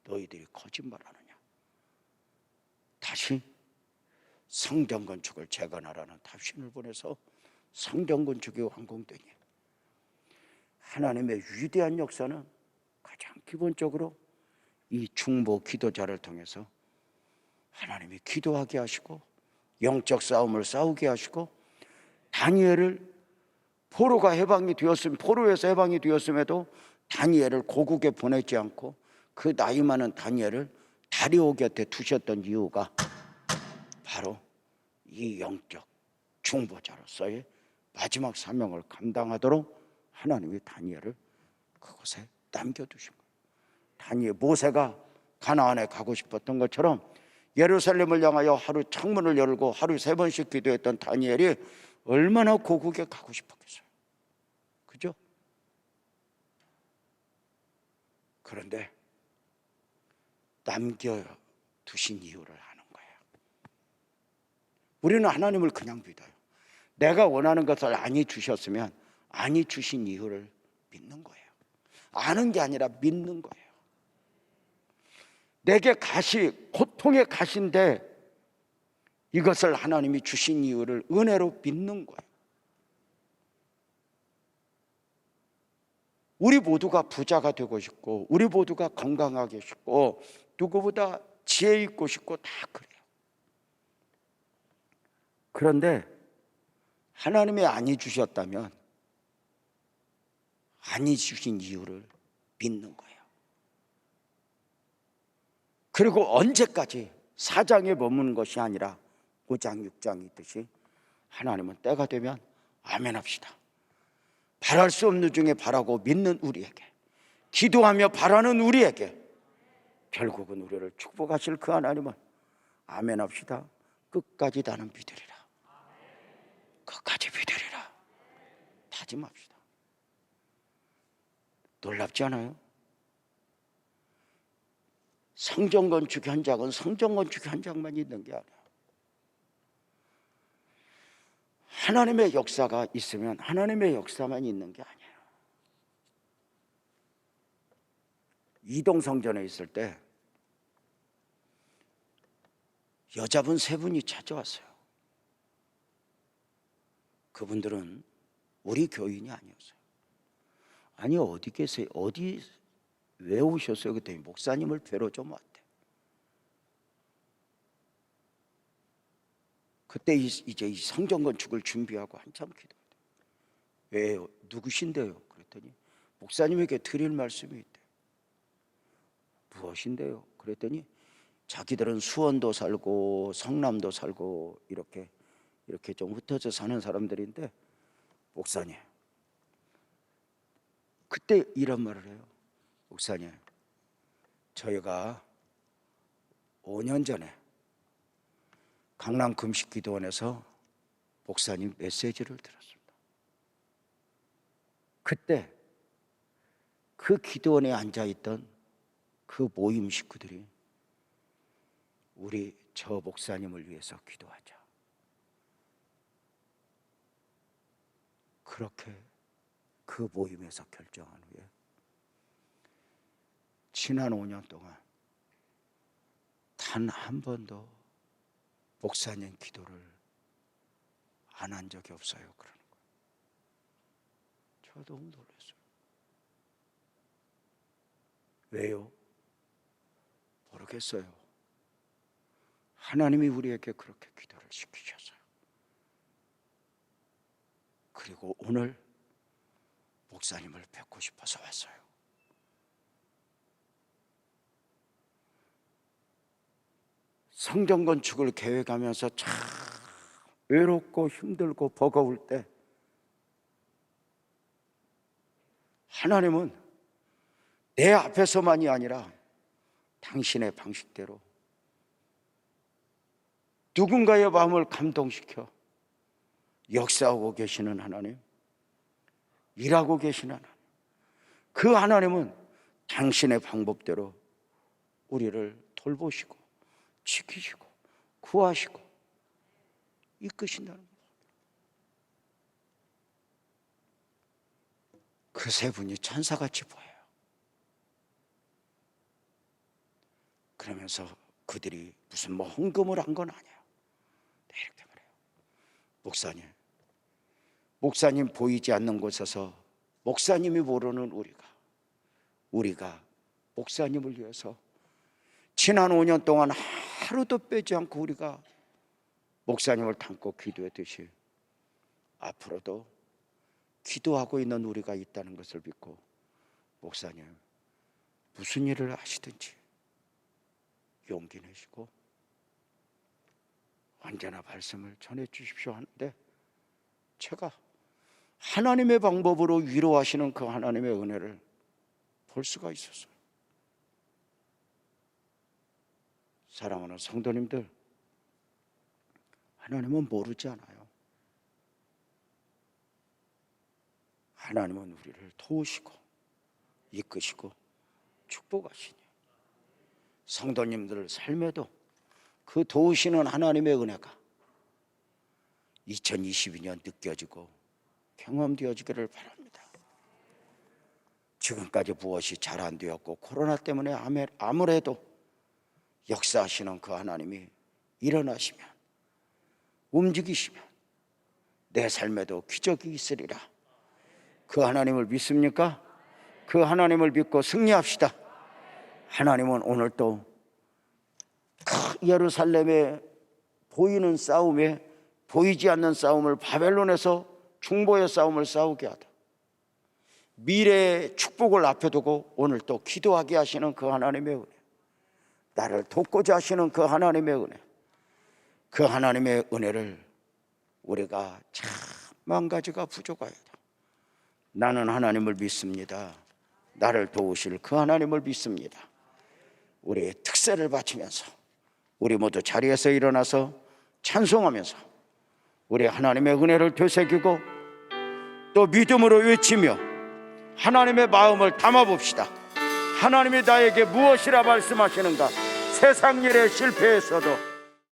너희들이 거짓말하느냐? 다시 성전 건축을 재건하라는 답신을 보내서 성전 건축이 완공되니, 하나님의 위대한 역사는 가장 기본적으로 이 중보 기도자를 통해서 하나님이 기도하게 하시고 영적 싸움을 싸우게 하시고, 다니엘을 포로에서 해방이 되었음에도 다니엘을 고국에 보내지 않고 그 나이 많은 다니엘을 다리오 곁에 두셨던 이유가 바로 이 영적 중보자로서의 마지막 사명을 감당하도록 하나님이 다니엘을 그곳에 남겨두신 거예요. 모세가 가나안에 가고 싶었던 것처럼 예루살렘을 향하여 하루 창문을 열고 하루 3번씩 기도했던 다니엘이 얼마나 고국에 가고 싶었겠어요. 그죠? 그런데 남겨두신 이유를 아는 거예요. 우리는 하나님을 그냥 믿어요. 내가 원하는 것을 아니 주셨으면 아니 주신 이유를 믿는 거예요. 아는 게 아니라 믿는 거예요. 내게 고통의 가시인데 이것을 하나님이 주신 이유를 은혜로 믿는 거예요. 우리 모두가 부자가 되고 싶고, 우리 모두가 건강하게 싶고, 누구보다 지혜 있고 싶고 다 그래요. 그런데 하나님이 아니 주셨다면 아니 주신 이유를 믿는 거예요. 그리고 언제까지 사장에 머무는 것이 아니라 5장 6장 있듯이 하나님은 때가 되면 아멘 합시다. 바랄 수 없는 중에 바라고 믿는 우리에게, 기도하며 바라는 우리에게 결국은 우리를 축복하실 그 하나님은 아멘 합시다. 끝까지 나는 믿으리라. 끝까지 믿으리라. 다짐합시다. 놀랍지 않아요? 성전 건축 현장은 성전 건축 현장만 있는 게 아니야. 하나님의 역사가 있으면 하나님의 역사만 있는 게 아니에요. 이동성전에 있을 때 여자분 3분이 찾아왔어요. 그분들은 우리 교인이 아니었어요. 아니 어디 계세요? 어디 왜 오셨어요? 그랬더니 목사님을 뵈러 좀 왔대. 그때 이제 이 성전 건축을 준비하고 한참 기도했대. 왜요? 누구신데요? 그랬더니 목사님에게 드릴 말씀이 있대. 무엇인데요? 그랬더니 자기들은 수원도 살고 성남도 살고 이렇게 좀 흩어져 사는 사람들인데, 목사님, 그때 이런 말을 해요. 목사님, 저희가 5년 전에 강남 금식기도원에서 목사님 메시지를 들었습니다. 그때 그 기도원에 앉아있던 그 모임 식구들이 우리 저 목사님을 위해서 기도하자. 그렇게 그 모임에서 결정한 후에 지난 5년 동안 단 한 번도 목사님 기도를 안 한 적이 없어요. 그러는 거예요. 저도 너무 놀랐어요. 왜요? 모르겠어요. 하나님이 우리에게 그렇게 기도를 시키셨어요. 그리고 오늘 목사님을 뵙고 싶어서 왔어요. 성전 건축을 계획하면서 참 외롭고 힘들고 버거울 때 하나님은 내 앞에서만이 아니라 당신의 방식대로 누군가의 마음을 감동시켜 역사하고 계시는 하나님, 일하고 계시는 하나님, 그 하나님은 당신의 방법대로 우리를 돌보시고 지키시고 구하시고 이끄신다는 거예요. 그 3분이 천사같이 보여요. 그러면서 그들이 무슨 헌금을 한 건 아니에요. 이렇게 말해요. 목사님 보이지 않는 곳에서 목사님이 모르는 우리가 목사님을 위해서 지난 5년 동안 하루도 빼지 않고 우리가 목사님을 담고 기도했듯이 앞으로도 기도하고 있는 우리가 있다는 것을 믿고, 목사님 무슨 일을 하시든지 용기 내시고 언제나 말씀을 전해 주십시오 하는데, 제가 하나님의 방법으로 위로하시는 그 하나님의 은혜를 볼 수가 있었어요. 사랑하는 성도님들, 하나님은 모르지 않아요. 하나님은 우리를 도우시고 이끄시고 축복하시니, 성도님들 삶에도 그 도우시는 하나님의 은혜가 2022년 느껴지고 경험되어지기를 바랍니다. 지금까지 무엇이 잘 안 되었고 코로나 때문에 아무래도 역사하시는 그 하나님이 일어나시면, 움직이시면 내 삶에도 기적이 있으리라. 그 하나님을 믿습니까? 그 하나님을 믿고 승리합시다. 하나님은 오늘 또 예루살렘에 보이는 싸움에 보이지 않는 싸움을 바벨론에서 중보의 싸움을 싸우게 하다. 미래의 축복을 앞에 두고 오늘 또 기도하게 하시는 그 하나님의 은혜, 나를 돕고자 하시는 그 하나님의 은혜, 그 하나님의 은혜를 우리가 참 망가지가 부족하다. 나는 하나님을 믿습니다. 나를 도우실 그 하나님을 믿습니다. 우리의 특세를 바치면서 우리 모두 자리에서 일어나서 찬송하면서 우리 하나님의 은혜를 되새기고 또 믿음으로 외치며 하나님의 마음을 담아봅시다. 하나님이 나에게 무엇이라 말씀하시는가? 세상 일에 실패했어도